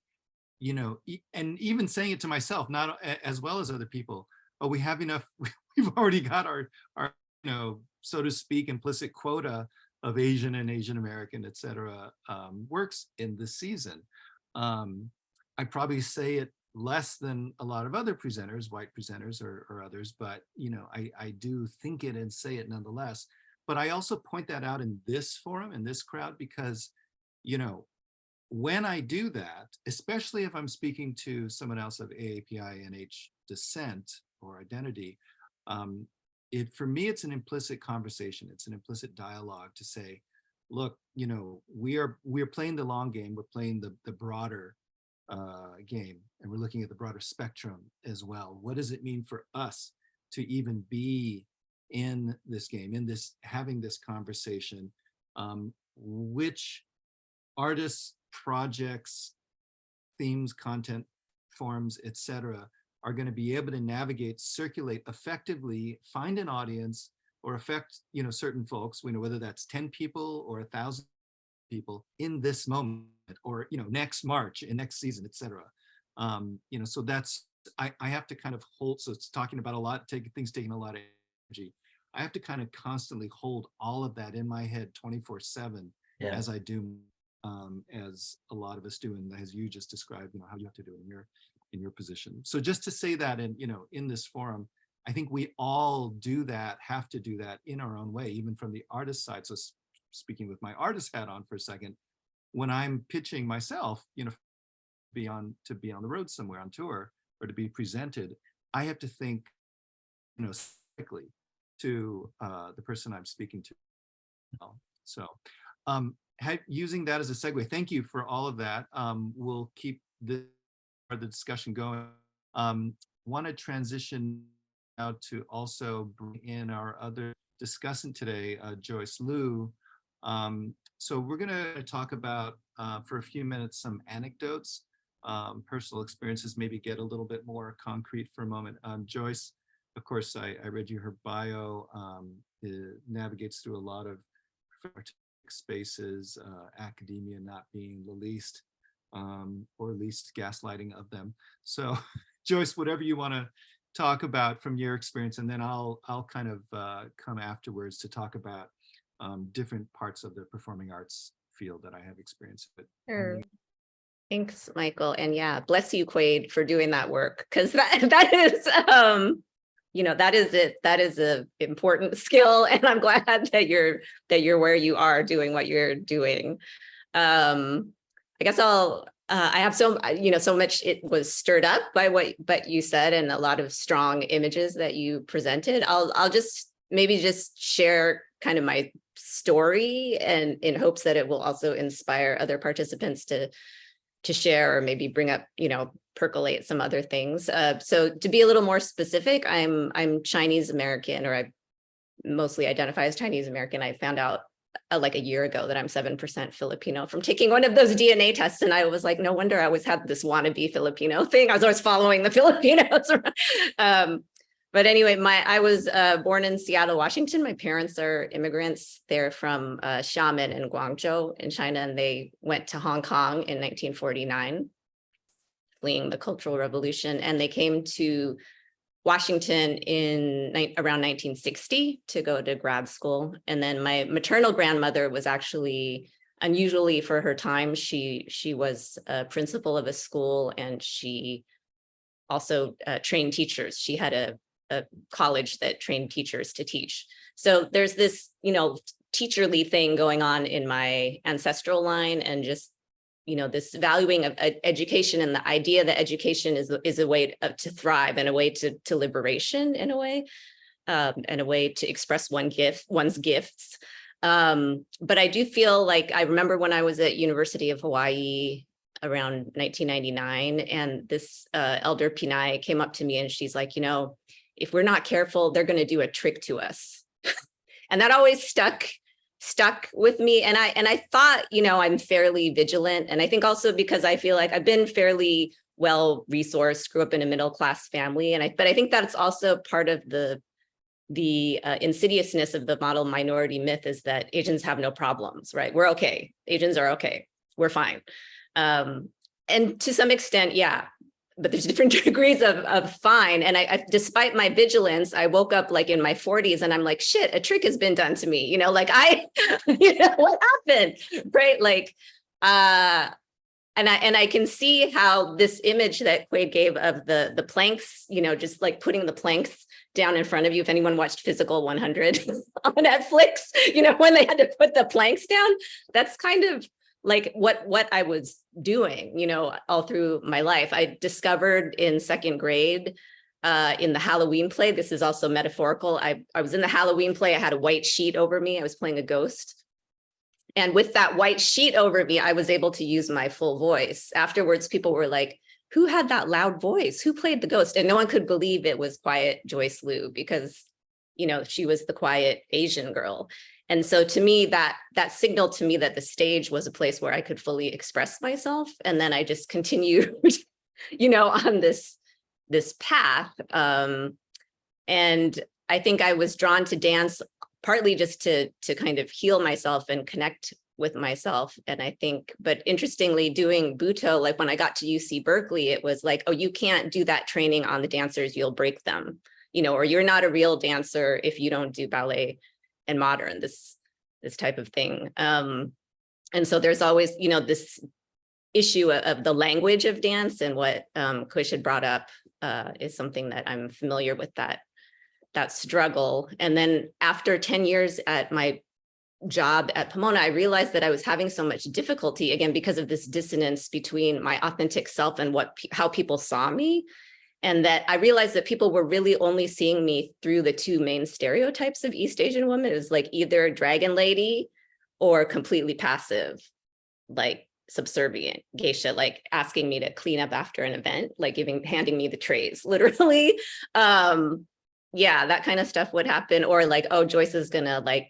and even saying it to myself, not as well as other people, oh, we have enough, we've already got our so to speak, implicit quota of Asian and Asian American, et cetera, works in this season. I probably say it less than a lot of other presenters, white presenters or others, but I do think it and say it nonetheless. But I also point that out in this forum, in this crowd, because when I do that, especially if I'm speaking to someone else of AAPI NH descent or identity, for me, it's an implicit conversation. It's an implicit dialogue to say, look, we're playing the long game. We're playing the broader game, and we're looking at the broader spectrum as well. What does it mean for us to even be in this game, having this conversation? Which artists, projects, themes, content, forms, etc., are going to be able to navigate, circulate effectively, find an audience, or affect certain folks, whether that's 10 people or 1,000 people in this moment, or next March in next season, etc. So that's I have to kind of hold. So it's talking about a lot, taking a lot of energy. I have to kind of constantly hold all of that in my head 24/7 as I do, as a lot of us do, and as you just described, how you have to do it in your position. So just to say that in this forum, I think we all do that, have to do that in our own way, even from the artist side. So speaking with my artist hat on for a second, when I'm pitching myself, to be on the road somewhere on tour or to be presented, I have to think, specifically to the person I'm speaking to. So using that as a segue, thank you for all of that. We'll keep the discussion going. Want to transition now to also bring in our other discussant today, Joyce Liu. So we're going to talk about, for a few minutes, some anecdotes, personal experiences, maybe get a little bit more concrete for a moment. Joyce, of course, I read you her bio. It navigates through a lot of spaces, academia not being the least, or least gaslighting of them. So Joyce, whatever you want to talk about from your experience, and then I'll kind of come afterwards to talk about different parts of the performing arts field that I have experience with. Sure. Thanks, Michael. And yeah, bless you, Quade, for doing that work, because that is that is an important skill, and I'm glad that you're where you are doing what you're doing. I guess I have so much, it was stirred up by what you said and a lot of strong images that you presented. I'll just share kind of my story, and in hopes that it will also inspire other participants to share, or maybe bring up, percolate some other things. So to be a little more specific, I'm Chinese American, or I mostly identify as Chinese American. I found out like a year ago that I'm 7% Filipino from taking one of those DNA tests. And I was like, no wonder I always had this wannabe Filipino thing. I was always following the Filipinos. But anyway, I was born in Seattle, Washington. My parents are immigrants. They're from Xiamen and Guangzhou in China, and they went to Hong Kong in 1949, fleeing the Cultural Revolution. And they came to Washington around 1960 to go to grad school. And then my maternal grandmother was actually, unusually for her time, she was a principal of a school, and she also trained teachers. She had a college that trained teachers to teach. So there's this, teacherly thing going on in my ancestral line, and just, this valuing of education, and the idea that education is a way to thrive, and a way to liberation, in a way, and a way to express one's gifts. But I do feel like, I remember when I was at University of Hawaii around 1999, and this elder Pinay came up to me, and she's like, if we're not careful, they're going to do a trick to us. And that always stuck with me. And I thought, I'm fairly vigilant. And I think also because I feel like I've been fairly well resourced, grew up in a middle-class family. But I think that's also part of the insidiousness of the model minority myth, is that Asians have no problems, right? We're okay. Asians are okay. We're fine. And to some extent, yeah, but there's different degrees of fine. And I, despite my vigilance, I woke up like in my 40s, and I'm like, shit, a trick has been done to me. What happened, right? Like, and I can see how this image that Quade gave of the planks, just like putting the planks down in front of you. If anyone watched Physical 100 on Netflix, when they had to put the planks down, that's kind of like what I was doing, all through my life. I discovered in second grade in the Halloween play, this is also metaphorical. I was in the Halloween play. I had a white sheet over me. I was playing a ghost. And with that white sheet over me, I was able to use my full voice. Afterwards, people were like, who had that loud voice? Who played the ghost? And no one could believe it was quiet Joyce Liu, because, she was the quiet Asian girl. And so to me, that signaled to me that the stage was a place where I could fully express myself. And then I just continued, on this path. And I think I was drawn to dance partly just to kind of heal myself and connect with myself. And I think, but interestingly, doing Butoh, like when I got to UC Berkeley, it was like, oh, you can't do that training on the dancers, you'll break them, or you're not a real dancer if you don't do ballet and modern, this type of thing. And so there's always, this issue of the language of dance, and what Kush had brought up is something that I'm familiar with, that struggle. And then after 10 years at my job at Pomona, I realized that I was having so much difficulty, again, because of this dissonance between my authentic self and how people saw me. And that I realized that people were really only seeing me through the two main stereotypes of East Asian women. It was like either dragon lady or completely passive, like subservient geisha, like asking me to clean up after an event, like handing me the trays, literally. Yeah, that kind of stuff would happen. Or like, oh, Joyce is gonna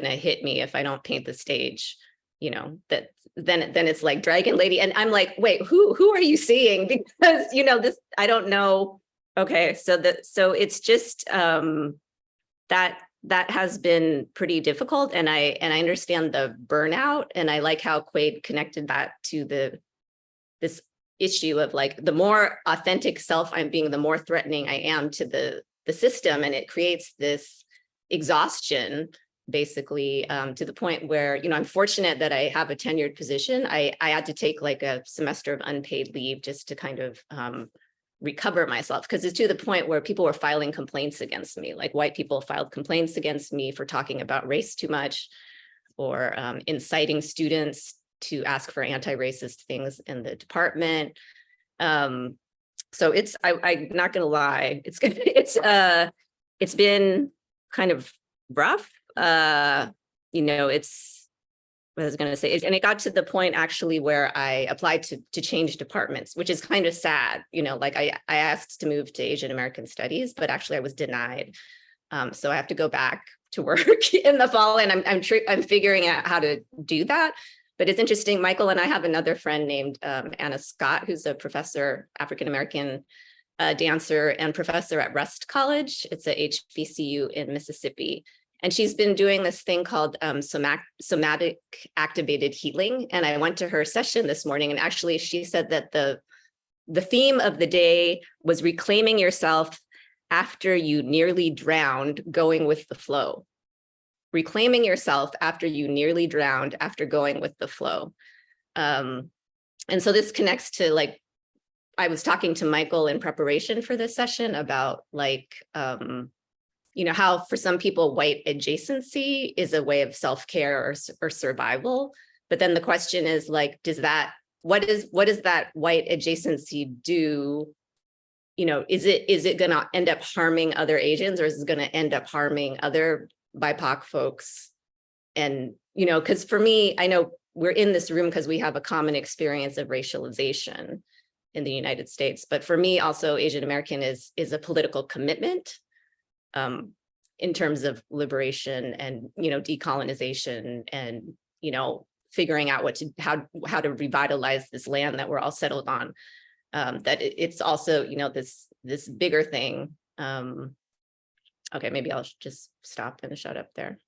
hit me if I don't paint the stage, you know, that then it's like dragon lady. And I'm like, wait, who are you seeing? Because, you know, this, I don't know. Okay. So it's just that has been pretty difficult. And I understand the burnout, and I like how Quade connected that to this issue of like, the more authentic self I'm being, the more threatening I am to the system. And it creates this exhaustion, basically, to the point where, you know, I'm fortunate that I have a tenured position. I had to take like a semester of unpaid leave just to kind of recover myself, because it's to the point where people were filing complaints against me. Like white people filed complaints against me for talking about race too much, or inciting students to ask for anti-racist things in the department. So I'm not gonna lie, it's been kind of rough. You know, what I was going to say, and it got to the point actually where I applied to change departments, which is kind of sad. You know, like I asked to move to Asian American Studies, but actually I was denied. So I have to go back to work in the fall, and I'm figuring out how to do that. But it's interesting. Michael and I have another friend named Anna Scott, who's a professor, African American dancer and professor at Rust College. It's a HBCU in Mississippi. And she's been doing this thing called somatic activated healing. And I went to her session this morning, and actually she said that the theme of the day was reclaiming yourself after you nearly drowned, going with the flow. Reclaiming yourself after you nearly drowned, after going with the flow. And so this connects to, like, I was talking to Michael in preparation for this session about like, you know, how for some people white adjacency is a way of self-care or survival. But then the question is like, what does that white adjacency do? You know, is it going to end up harming other Asians, or is it going to end up harming other BIPOC folks? And, you know, because for me, I know we're in this room because we have a common experience of racialization in the United States. But for me, also, Asian American is a political commitment. In terms of liberation and, you know, decolonization, and, you know, figuring out how to revitalize this land that we're all settled on. That it's also, you know, this bigger thing. Okay, maybe I'll just stop and shut up there.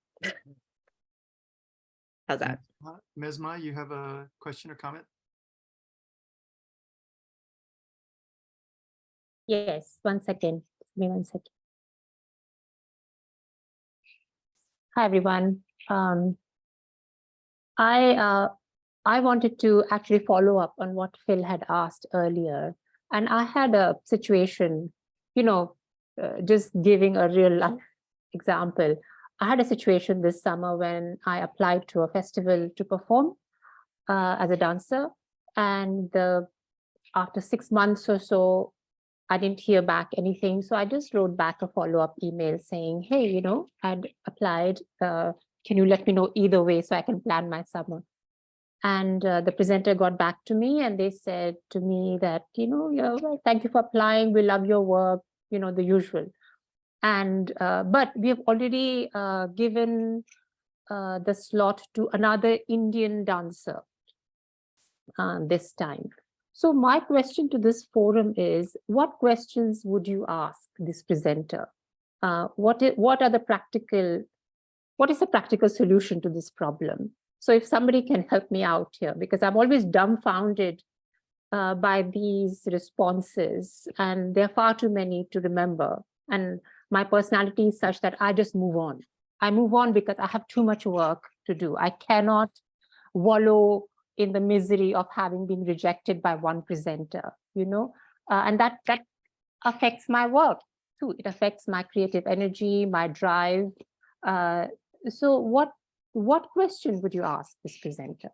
How's that? Mesma, you have a question or comment? Yes, 1 second. Give me 1 second. Hi, everyone. I wanted to actually follow up on what Phil had asked earlier. And I had a situation, you know, just giving a real life example. I had a situation this summer when I applied to a festival to perform as a dancer. And after 6 months or so, I didn't hear back anything. So I just wrote back a follow-up email saying, hey, you know, I'd applied. Can you let me know either way so I can plan my summer? And the presenter got back to me, and they said to me that, you know, well, thank you for applying. We love your work, you know, the usual. And but we have already given the slot to another Indian dancer this time. So my question to this forum is, what questions would you ask this presenter? What is the practical solution to this problem? So if somebody can help me out here, because I'm always dumbfounded by these responses, and there are far too many to remember. And my personality is such that I just move on. I move on because I have too much work to do. I cannot wallow in the misery of having been rejected by one presenter, you know, and that affects my work. too. It affects my creative energy, my drive. So what question would you ask this presenter?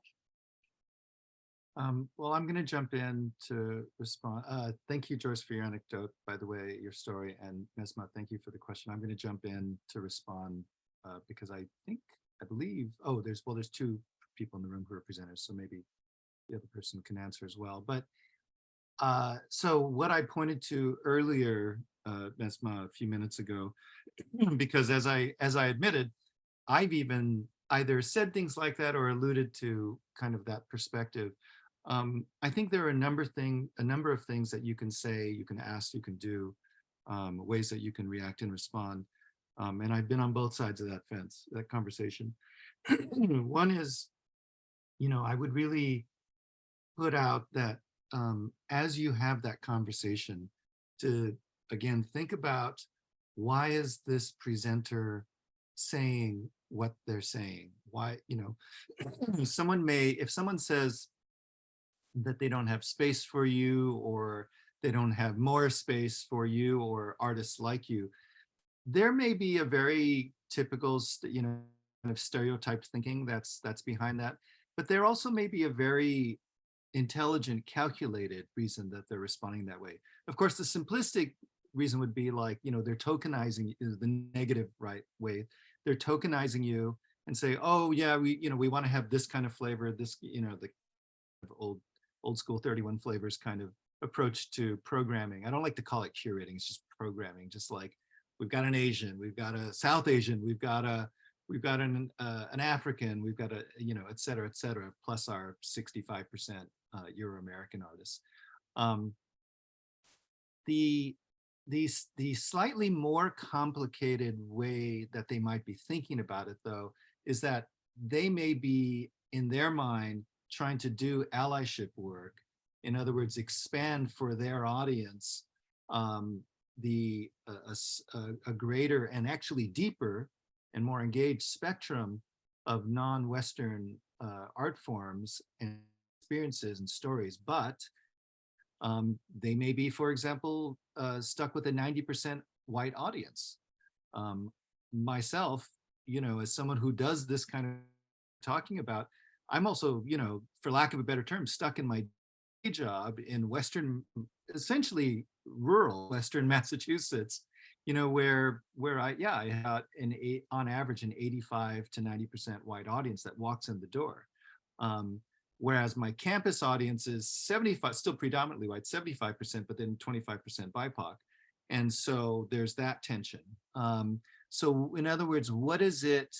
Well, I'm going to jump in to respond. Thank you, Joyce, for your anecdote, by the way, your story, and Mesma, thank you for the question. I'm going to jump in to respond because I believe, there's two people in the room who are presenters, so maybe the other person can answer as well. But so what I pointed to earlier, Mesma, a few minutes ago, because as I admitted, I've even either said things like that or alluded to kind of that perspective. I think there are a number of things that you can say, you can ask, you can do, ways that you can react and respond. And I've been on both sides of that fence, that conversation. One is, I would really put out that as you have that conversation, to again think about, why is this presenter saying what they're saying? Why, if someone says that they don't have space for you, or they don't have more space for you or artists like you, there may be a very typical, kind of stereotyped thinking that's behind that. But there also may be a very intelligent, calculated reason that they're responding that way. Of course, the simplistic reason would be like, they're tokenizing, is the negative right way. They're tokenizing you and say, oh yeah, we want to have this kind of flavor, this, the old school 31 flavors kind of approach to programming. I don't like to call it curating, it's just programming. Just like, we've got an Asian, we've got a South Asian, we've got an African, we've got et cetera, plus our 65% Euro-American artists. The slightly more complicated way that they might be thinking about it, though, is that they may be, in their mind, trying to do allyship work. In other words, expand for their audience a greater and actually deeper and more engaged spectrum of non-Western art forms and experiences and stories. But they may be, for example, stuck with a 90% white audience. Myself, as someone who does this kind of talking about, I'm also, for lack of a better term, stuck in my day job in essentially rural Western Massachusetts, where I had on average an 85 to 90% white audience that walks in the door. Whereas my campus audience is 75, still predominantly white, 75%, but then 25% BIPOC. And so there's that tension. So in other words, what is it,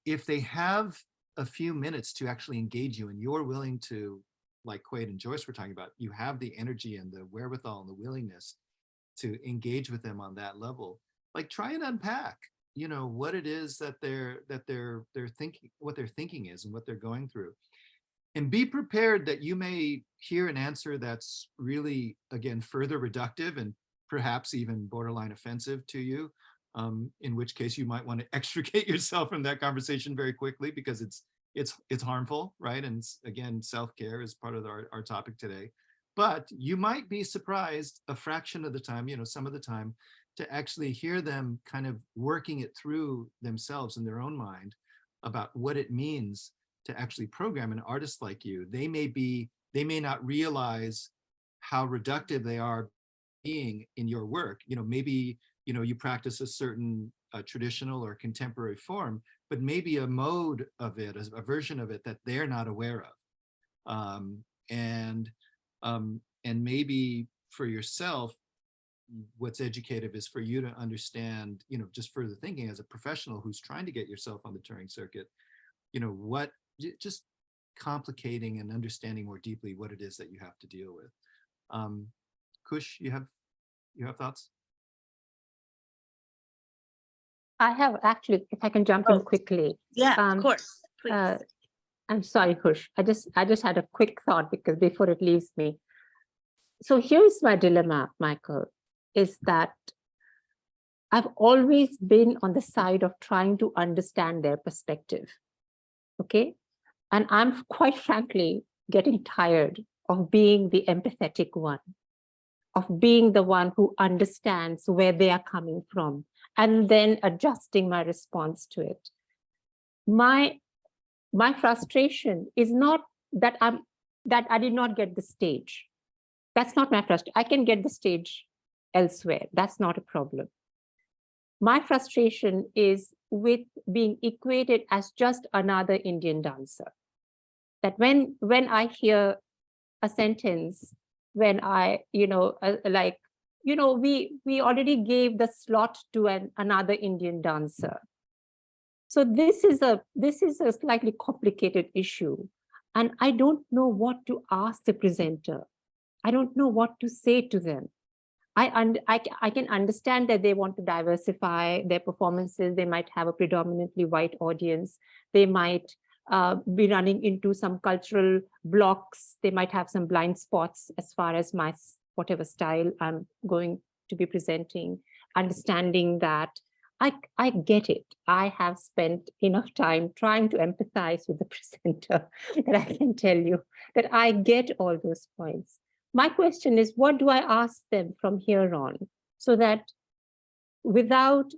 if they have a few minutes to actually engage you and you're willing to, like Quade and Joyce were talking about, you have the energy and the wherewithal and the willingness to engage with them on that level, like try and unpack, what it is that they're thinking, what their thinking is and what they're going through. And be prepared that you may hear an answer that's really, again, further reductive and perhaps even borderline offensive to you, in which case you might want to extricate yourself from that conversation very quickly, because it's harmful, right? And again, self-care is part of our topic today. But you might be surprised a fraction of the time, some of the time, to actually hear them kind of working it through themselves in their own mind about what it means to actually program an artist like you. They may not realize how reductive they are being in your work. Maybe, you practice a certain traditional or contemporary form, but maybe a mode of it, a version of it that they're not aware of. And maybe for yourself, what's educative is for you to understand, just further thinking as a professional who's trying to get yourself on the touring circuit, just complicating and understanding more deeply what it is that you have to deal with. Kush, you have thoughts? I have actually, if I can jump in quickly. Yeah, of course. Please. I'm sorry, Kush. I just had a quick thought because before it leaves me. So here's my dilemma, Michael, is that I've always been on the side of trying to understand their perspective. Okay. And I'm quite frankly getting tired of being the empathetic one. of being the one who understands where they are coming from and then adjusting my response to it. My frustration is not that I did not get the stage. That's not my frustration. I can get the stage elsewhere. That's not a problem. My frustration is with being equated as just another Indian dancer. That when I hear a sentence, when I, we already gave the slot to another Indian dancer. So this is a slightly complicated issue. And I don't know what to ask the presenter. I don't know what to say to them. I can understand that they want to diversify their performances. They might have a predominantly white audience. They might be running into some cultural blocks. They might have some blind spots as far as my whatever style I'm going to be presenting. Understanding that I get it. I have spent enough time trying to empathize with the presenter that I can tell you that I get all those points. My question is, what do I ask them from here on so that without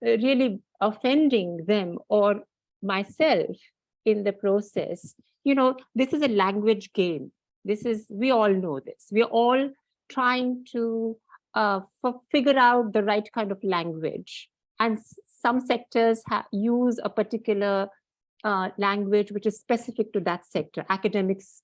really offending them or myself in the process? This is a language game. We all know this. We're all trying to figure out the right kind of language. And some sectors use a particular language which is specific to that sector. Academics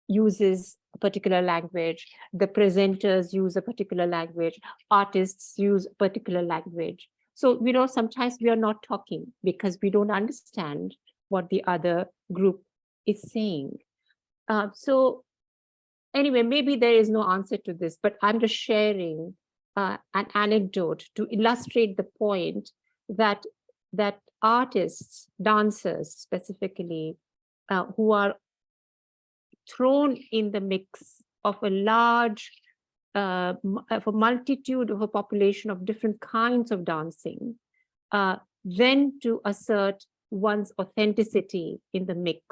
uses a particular language, the presenters use a particular language, artists use a particular language. So, sometimes we are not talking because we don't understand what the other group is saying. So anyway, maybe there is no answer to this, but I'm just sharing an anecdote to illustrate the point that artists, dancers specifically, who are thrown in the mix of a large, of a multitude of a population of different kinds of dancing, then to assert one's authenticity in the mix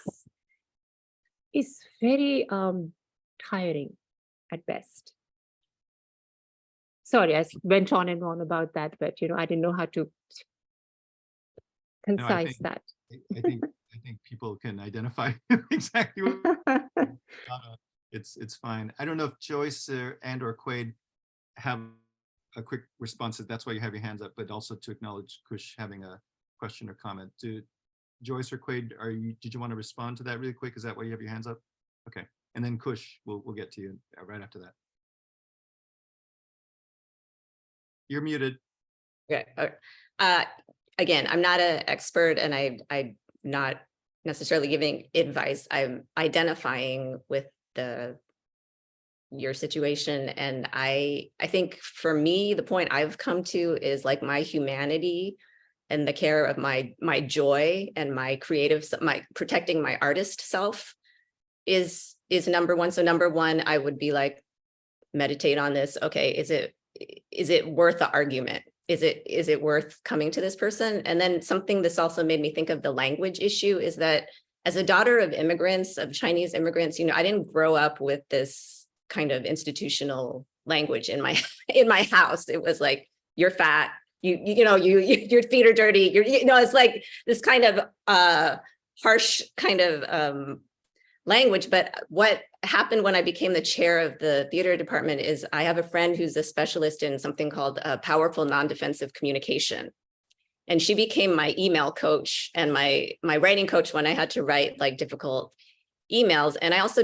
is very tiring at best. Sorry, I went on and on about that, but I didn't know how to concise that. I think people can identify exactly what it's fine. I don't know if Joyce and or Quade have a quick response. That's why you have your hands up, but also to acknowledge Kush having a question or comment. Joyce or Quade, did you want to respond to that really quick? Is that why you have your hands up? Okay, and then Kush, we'll get to you right after that. You're muted. Okay. Again, I'm not an expert, and I'm not necessarily giving advice. I'm identifying with your situation, and I think for me, the point I've come to is like my humanity and the care of my joy and my creative, my protecting my artist self is number one. So number one, I would be like, meditate on this. Okay, is it worth the argument? Is it worth coming to this person? And then something this also made me think of the language issue is that as a daughter of immigrants, of Chinese immigrants, I didn't grow up with this kind of institutional language in my house. It was like, you're fat, your feet are dirty, it's like this kind of harsh kind of language. But what happened when I became the chair of the theater department is I have a friend who's a specialist in something called powerful non-defensive communication. And she became my email coach and my writing coach when I had to write like difficult emails. And I also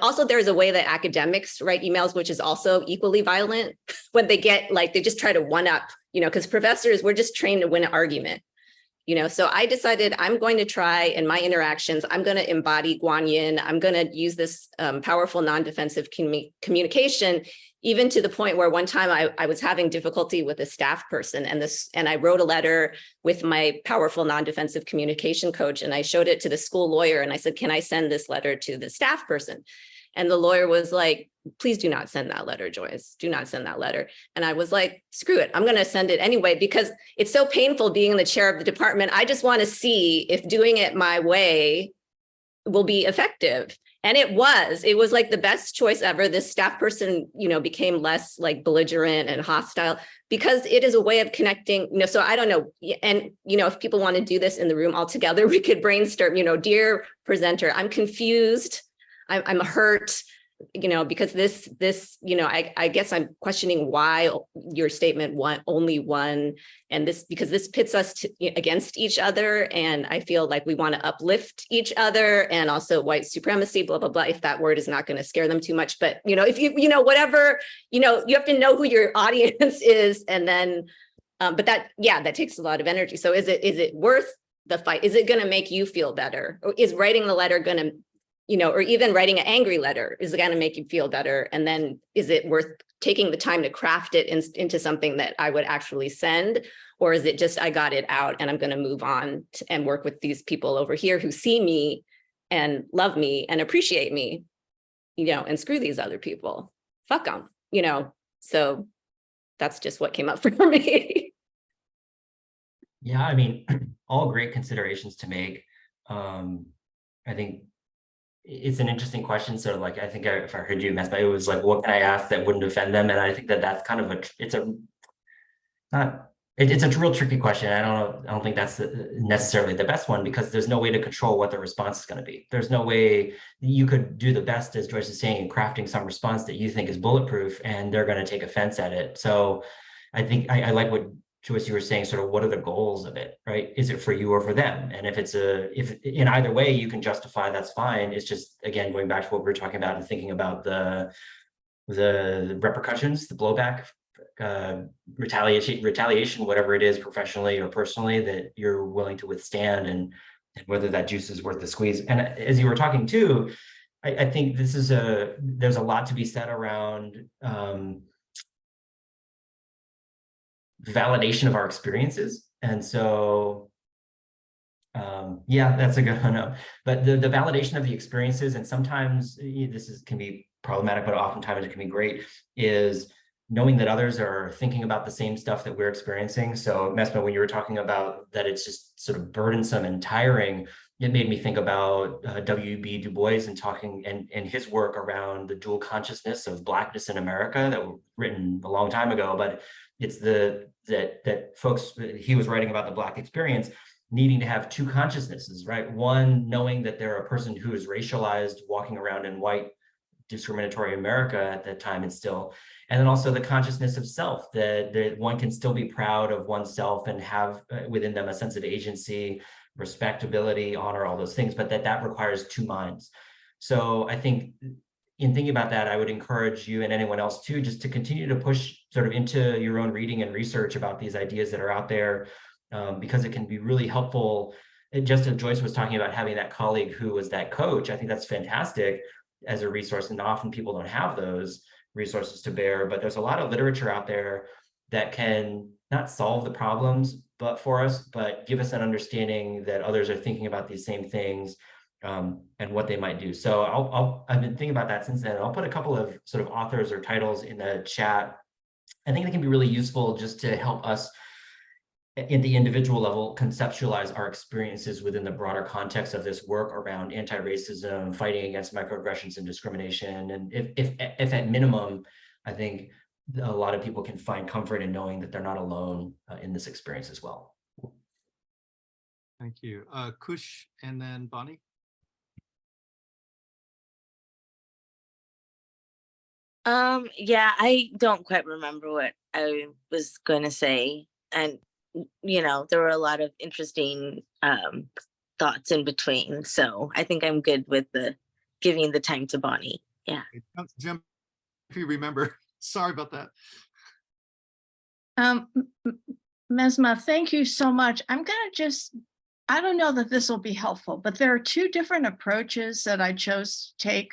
also there's a way that academics write emails, which is also equally violent when they get they just try to one up, because professors, we're just trained to win an argument. So I decided I'm going to try in my interactions, I'm going to embody Guanyin. I'm going to use this powerful non-defensive communication, even to the point where one time I was having difficulty with a staff person and I wrote a letter with my powerful non-defensive communication coach, and I showed it to the school lawyer and I said, can I send this letter to the staff person? And the lawyer was like, please do not send that letter, Joyce. Do not send that letter. And I was like, screw it. I'm going to send it anyway, because it's so painful being the chair of the department. I just want to see if doing it my way will be effective. And it was like the best choice ever. This staff person, became less like belligerent and hostile because it is a way of connecting, so I don't know. And, if people want to do this in the room all together, we could brainstorm, dear presenter, I'm confused. I'm hurt, because this, I guess I'm questioning why your statement only one, and because this pits us against each other. And I feel like we want to uplift each other, and also white supremacy, blah, blah, blah, if that word is not going to scare them too much. But, if whatever, you have to know who your audience is. And then, but that takes a lot of energy. So is it worth the fight? Is it going to make you feel better? Or is writing the letter going to, or even writing an angry letter is going to make you feel better? And then is it worth taking the time to craft it into something that I would actually send? Or is it just, I got it out and I'm going to move on and work with these people over here who see me and love me and appreciate me, and screw these other people, fuck them, so that's just what came up for me. Yeah, I mean, all great considerations to make. I think it's an interesting question. So like, I think if I heard you, it was like, what can I ask that wouldn't offend them? And I think that's kind of it's a real tricky question. I don't think that's necessarily the best one, because there's no way to control what the response is going to be. There's no way you could do the best, as Joyce is saying, in crafting some response that you think is bulletproof, and they're going to take offense at it. So I think I like what Joyce, you were saying, sort of what are the goals of it, right? Is it for you or for them? And if in either way you can justify, that's fine. It's just, again, going back to what we were talking about and thinking about the repercussions, the blowback, retaliation, whatever it is, professionally or personally, that you're willing to withstand, and whether that juice is worth the squeeze. And as you were talking too, I think there's a lot to be said around validation of our experiences. And so, that's a good one. But the validation of the experiences, and sometimes can be problematic, but oftentimes it can be great, is knowing that others are thinking about the same stuff that we're experiencing. So Mesma, when you were talking about that it's just sort of burdensome and tiring, it made me think about W.B. Du Bois and his work around the dual consciousness of Blackness in America, that was written a long time ago, but it's that folks, he was writing about the Black experience needing to have two consciousnesses, right? One, knowing that they're a person who is racialized, walking around in white, discriminatory America at that time and still, and then also the consciousness of self, that one can still be proud of oneself and have within them a sense of agency, respectability, honor, all those things, but that requires two minds. So I think in thinking about that, I would encourage you and anyone else too, just to continue to push sort of into your own reading and research about these ideas that are out there, because it can be really helpful. Just as Joyce was talking about having that colleague who was that coach, I think that's fantastic as a resource, and often people don't have those resources to bear. But there's a lot of literature out there that can not solve the problems for us, but give us an understanding that others are thinking about these same things, and what they might do. So I've been thinking about that since then. I'll put a couple of sort of authors or titles in the chat. I think they can be really useful just to help us at the individual level conceptualize our experiences within the broader context of this work around anti-racism, fighting against microaggressions and discrimination. And if at minimum, I think a lot of people can find comfort in knowing that they're not alone in this experience as well. Thank you. Kush and then Bonnie. Yeah, I don't quite remember what I was going to say. And, there were a lot of interesting thoughts in between. So I think I'm good with giving the time to Bonnie. Yeah. Jim, if you remember, sorry about that. Mesma, thank you so much. I'm going to I don't know that this will be helpful, but there are two different approaches that I chose to take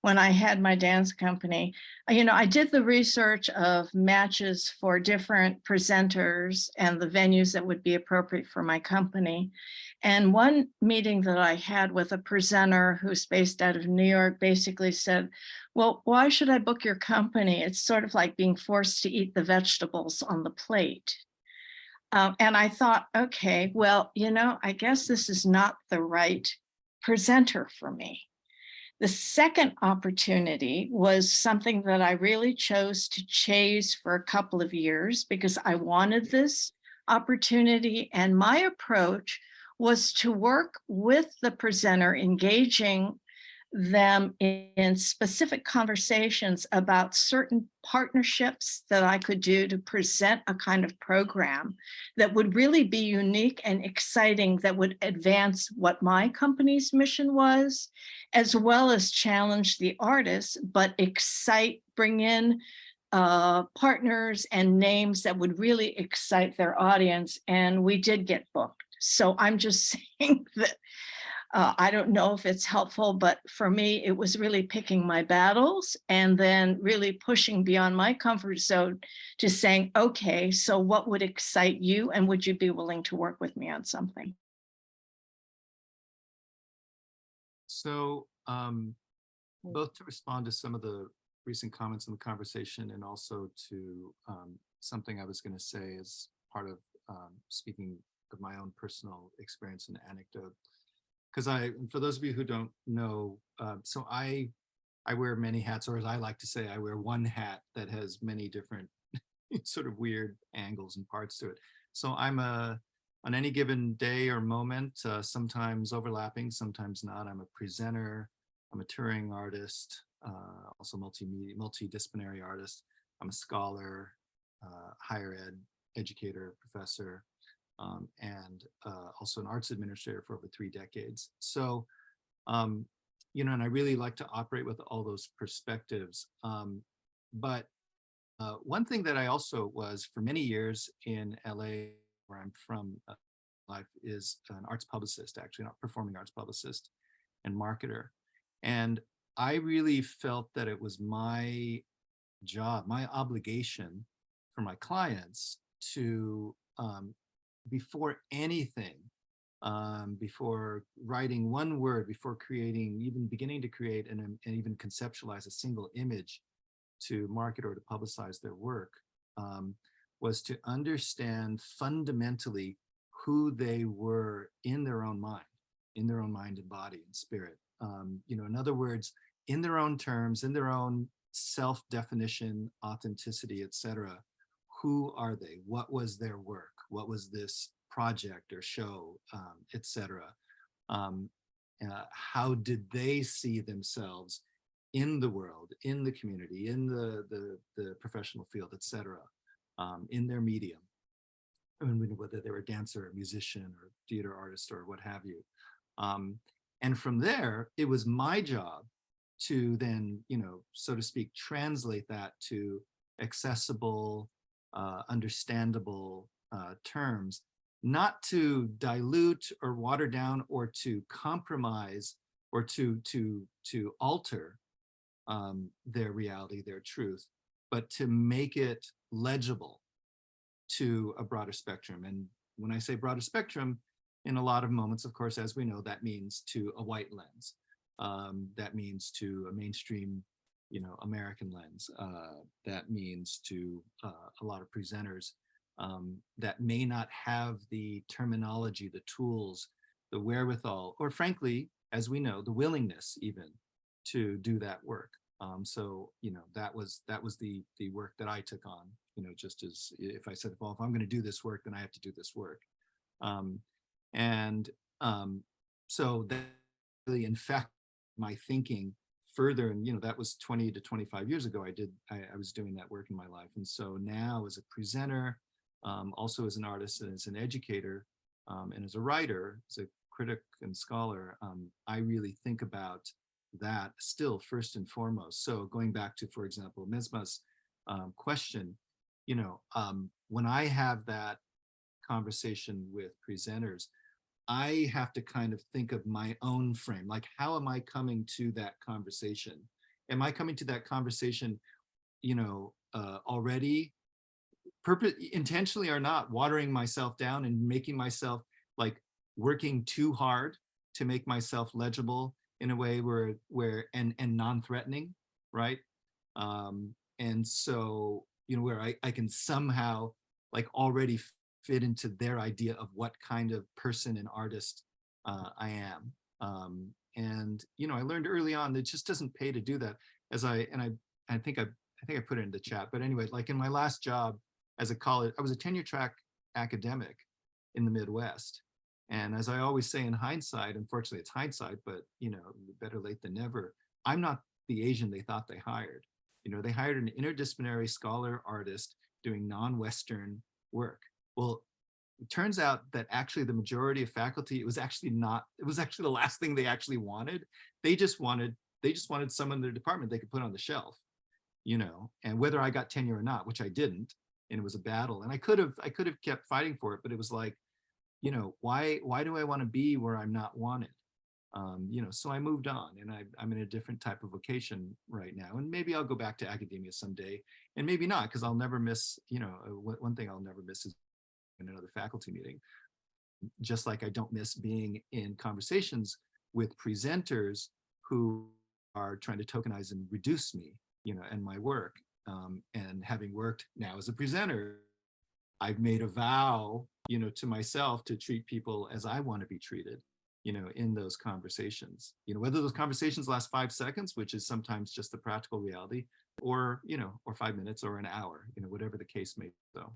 when I had my dance company. I did the research of matches for different presenters and the venues that would be appropriate for my company. And one meeting that I had with a presenter who's based out of New York basically said, well, why should I book your company? It's sort of like being forced to eat the vegetables on the plate. And I thought, okay, well, I guess this is not the right presenter for me. The second opportunity was something that I really chose to chase for a couple of years because I wanted this opportunity. And my approach was to work with the presenter, engaging them in specific conversations about certain partnerships that I could do to present a kind of program that would really be unique and exciting, that would advance what my company's mission was, as well as challenge the artists, but excite, bring in partners and names that would really excite their audience. And we did get booked. So I'm just saying that I don't know if it's helpful, but for me, it was really picking my battles and then really pushing beyond my comfort zone to saying, okay, so what would excite you? And would you be willing to work with me on something? So both to respond to some of the recent comments in the conversation and also to something I was going to say as part of speaking of my own personal experience and anecdote. Because for those of you who don't know, so I wear many hats, or as I like to say, I wear one hat that has many different sort of weird angles and parts to it. So I'm on any given day or moment, sometimes overlapping, sometimes not. I'm a presenter, I'm a touring artist, also multidisciplinary artist. I'm a scholar, higher ed educator, professor. And also an arts administrator for over 3 decades. So, you know, and I really like to operate with all those perspectives. But one thing that I also was for many years in LA, where I'm from, life is an arts publicist, actually not performing arts publicist and marketer. And I really felt that it was my job, my obligation for my clients to before anything, before writing one word, before creating, even beginning to create and even conceptualize a single image to market or to publicize their work, was to understand fundamentally who they were in their own mind and body and spirit. You know, in other words, in their own terms, in their own self-definition, authenticity, etc. Who are they? What was their work? What was this project or show, etc.? How did they see themselves in the world, in the community, in the professional field, etc., in their medium? I mean, whether they were a dancer, or musician, or theater artist, or what have you. And from there, it was my job to then, you know, so to speak, translate that to accessible, understandable terms, not to dilute or water down or to compromise or to alter their reality, their truth, but to make it legible to a broader spectrum. And when I say broader spectrum, in a lot of moments, of course, as we know, that means to a white lens. That means to a mainstream, you know, American lens. That means to a lot of presenters that may not have the terminology, the tools, the wherewithal, or frankly, as we know, the willingness even to do that work. So, you know, that was the work that I took on, you know, just as if I said, well, if I'm going to do this work, then I have to do this work. So that really, in fact, my thinking further, and, you know, that was 20 to 25 years ago, I was doing that work in my life. And so now as a presenter, also as an artist and as an educator, and as a writer, as a critic and scholar, I really think about that still first and foremost. So going back to, for example, Mesma's question, you know, when I have that conversation with presenters, I have to kind of think of my own frame, like how am I coming to that conversation? Am I coming to that conversation, you know, already intentionally or not, watering myself down and making myself like working too hard to make myself legible in a way where and non-threatening, right? And so, you know, where I can somehow like already fit into their idea of what kind of person and artist I am. And, I learned early on that it just doesn't pay to do that. I think I put it in the chat, but anyway, like in my last job as a college, I was a tenure track academic in the Midwest. And as I always say in hindsight, unfortunately it's hindsight, but better late than never, I'm not the Asian they thought they hired. They hired an interdisciplinary scholar artist doing non-Western work. Well, it turns out that actually the majority of faculty, it was actually the last thing they actually wanted. They just wanted someone in their department they could put on the shelf, and whether I got tenure or not, which I didn't, and it was a battle. And I could have kept fighting for it, but it was like, why do I want to be where I'm not wanted? So I moved on, and I'm in a different type of vocation right now, and maybe I'll go back to academia someday, and maybe not, because I'll never miss, one thing I'll never miss is in another faculty meeting, just like I don't miss being in conversations with presenters who are trying to tokenize and reduce me, and my work. And having worked now as a presenter, I've made a vow, to myself to treat people as I want to be treated, in those conversations, whether those conversations last 5 seconds, which is sometimes just the practical reality, or, or 5 minutes or an hour, whatever the case may be. So,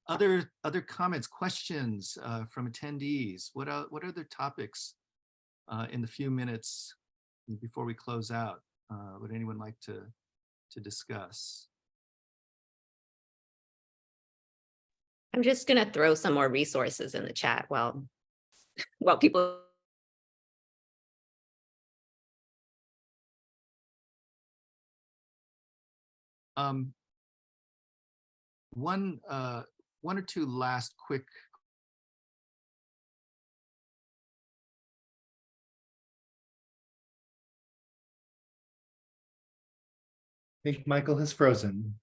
other comments, questions from attendees? What other topics in the few minutes before we close out would anyone like to discuss? I'm just going to throw some more resources in the chat while people. One or two last quick. I think Michael has frozen.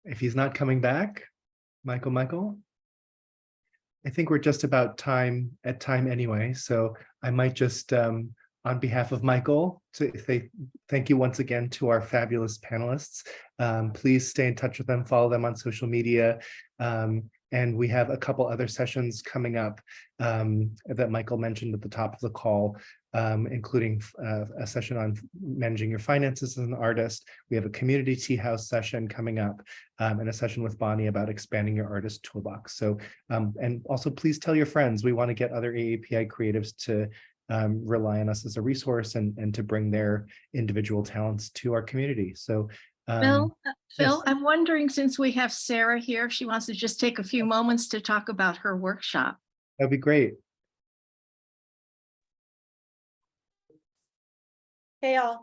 If he's not coming back, Michael, I think we're just about time anyway. So I might just, on behalf of Michael, to thank you once again to our fabulous panelists. Please stay in touch with them, follow them on social media. And we have a couple other sessions coming up that Michael mentioned at the top of the call, including a session on managing your finances as an artist. We have a community tea house session coming up, and a session with Bonnie about expanding your artist toolbox. So, and also please tell your friends. We want to get other AAPI creatives to rely on us as a resource and to bring their individual talents to our community. So Phil, yes. I'm wondering, since we have Sarah here, if she wants to just take a few moments to talk about her workshop. That'd be great. Hey all.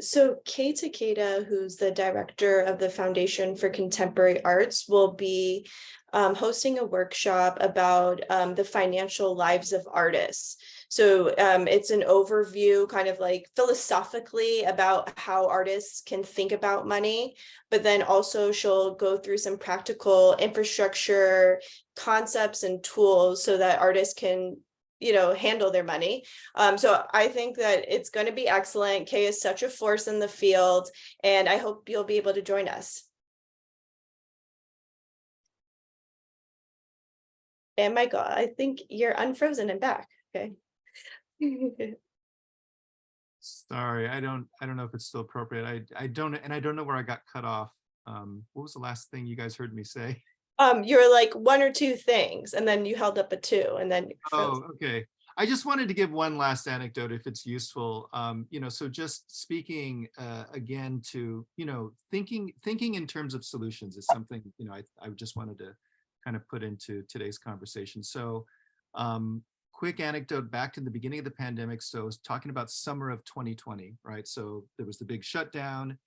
So Kate Takeda, who's the director of the Foundation for Contemporary Arts, will be hosting a workshop about the financial lives of artists. So it's an overview, kind of like philosophically, about how artists can think about money, but then also she'll go through some practical infrastructure concepts and tools so that artists can handle their money. So I think that it's going to be excellent. Kay is such a force in the field, and I hope you'll be able to join us. And Michael, I think you're unfrozen and back. Okay. Sorry, I don't know if it's still appropriate. I don't know where I got cut off. What was the last thing you guys heard me say? You're like one or two things, and then you held up a two, and then oh, okay. I just wanted to give one last anecdote if it's useful. So just speaking again to thinking in terms of solutions is something I just wanted to kind of put into today's conversation. So quick anecdote back to the beginning of the pandemic. So I was talking about summer of 2020, right? So there was the big shutdown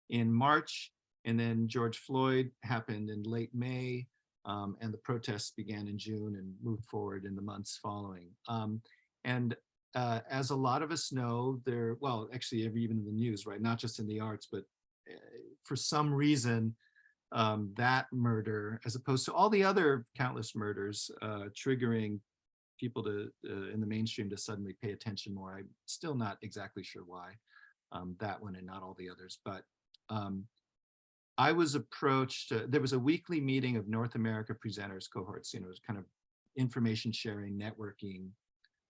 in March, and then George Floyd happened in late May, and the protests began in June and moved forward in the months following. As a lot of us know, actually even in the news, right? Not just in the arts, but for some reason, that murder, as opposed to all the other countless murders, triggering people to in the mainstream to suddenly pay attention more. I'm still not exactly sure why that one and not all the others, but I was approached, there was a weekly meeting of North America presenters cohorts, it was kind of information sharing, networking,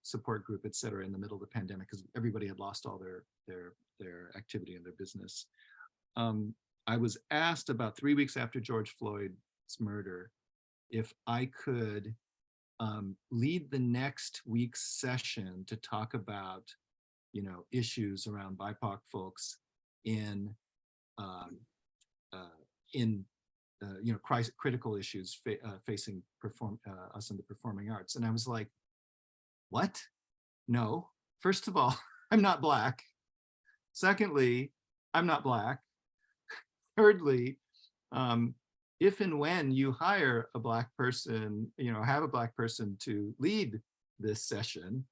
support group, et cetera, in the middle of the pandemic, because everybody had lost all their activity and their business. I was asked about 3 weeks after George Floyd's murder if I could lead the next week's session to talk about, issues around BIPOC folks in critical issues facing us in the performing arts. And I was like, what? No. First of all, I'm not Black. Secondly, I'm not Black. Thirdly, if and when you hire a Black person, have a Black person to lead this session,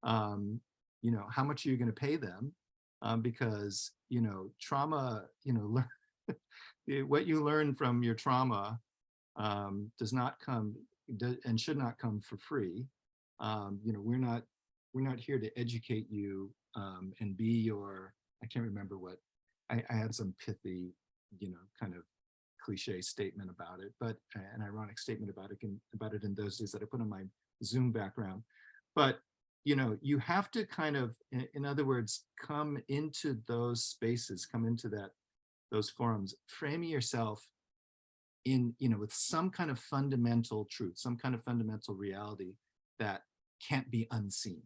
how much are you going to pay them? Because, trauma, what you learn from your trauma does not come and should not come for free. We're not here to educate you and be your, I can't remember what, I had some pithy, kind of cliche statement about it, but an ironic statement about it in those days that I put on my Zoom background. But, you have to kind of, in other words, come into those spaces, come into those forums, framing yourself in, with some kind of fundamental truth, some kind of fundamental reality that can't be unseen,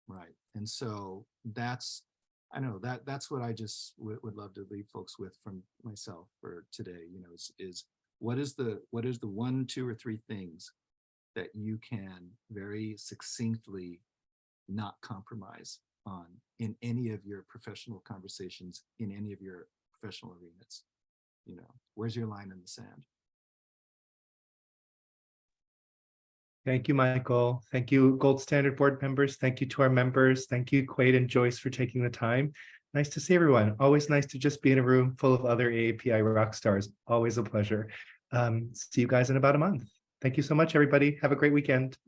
right? And so that's what I just would love to leave folks with from myself for today, is what is the 1, 2, or 3 things that you can very succinctly not compromise on in any of your professional conversations, in any of your professional arenas. Where's your line in the sand? Thank you, Michael. Thank you, Gold Standard board members. Thank you to our members. Thank you, Quade and Joyce, for taking the time. Nice to see everyone. Always nice to just be in a room full of other AAPI rock stars. Always a pleasure. See you guys in about a month. Thank you so much, everybody. Have a great weekend.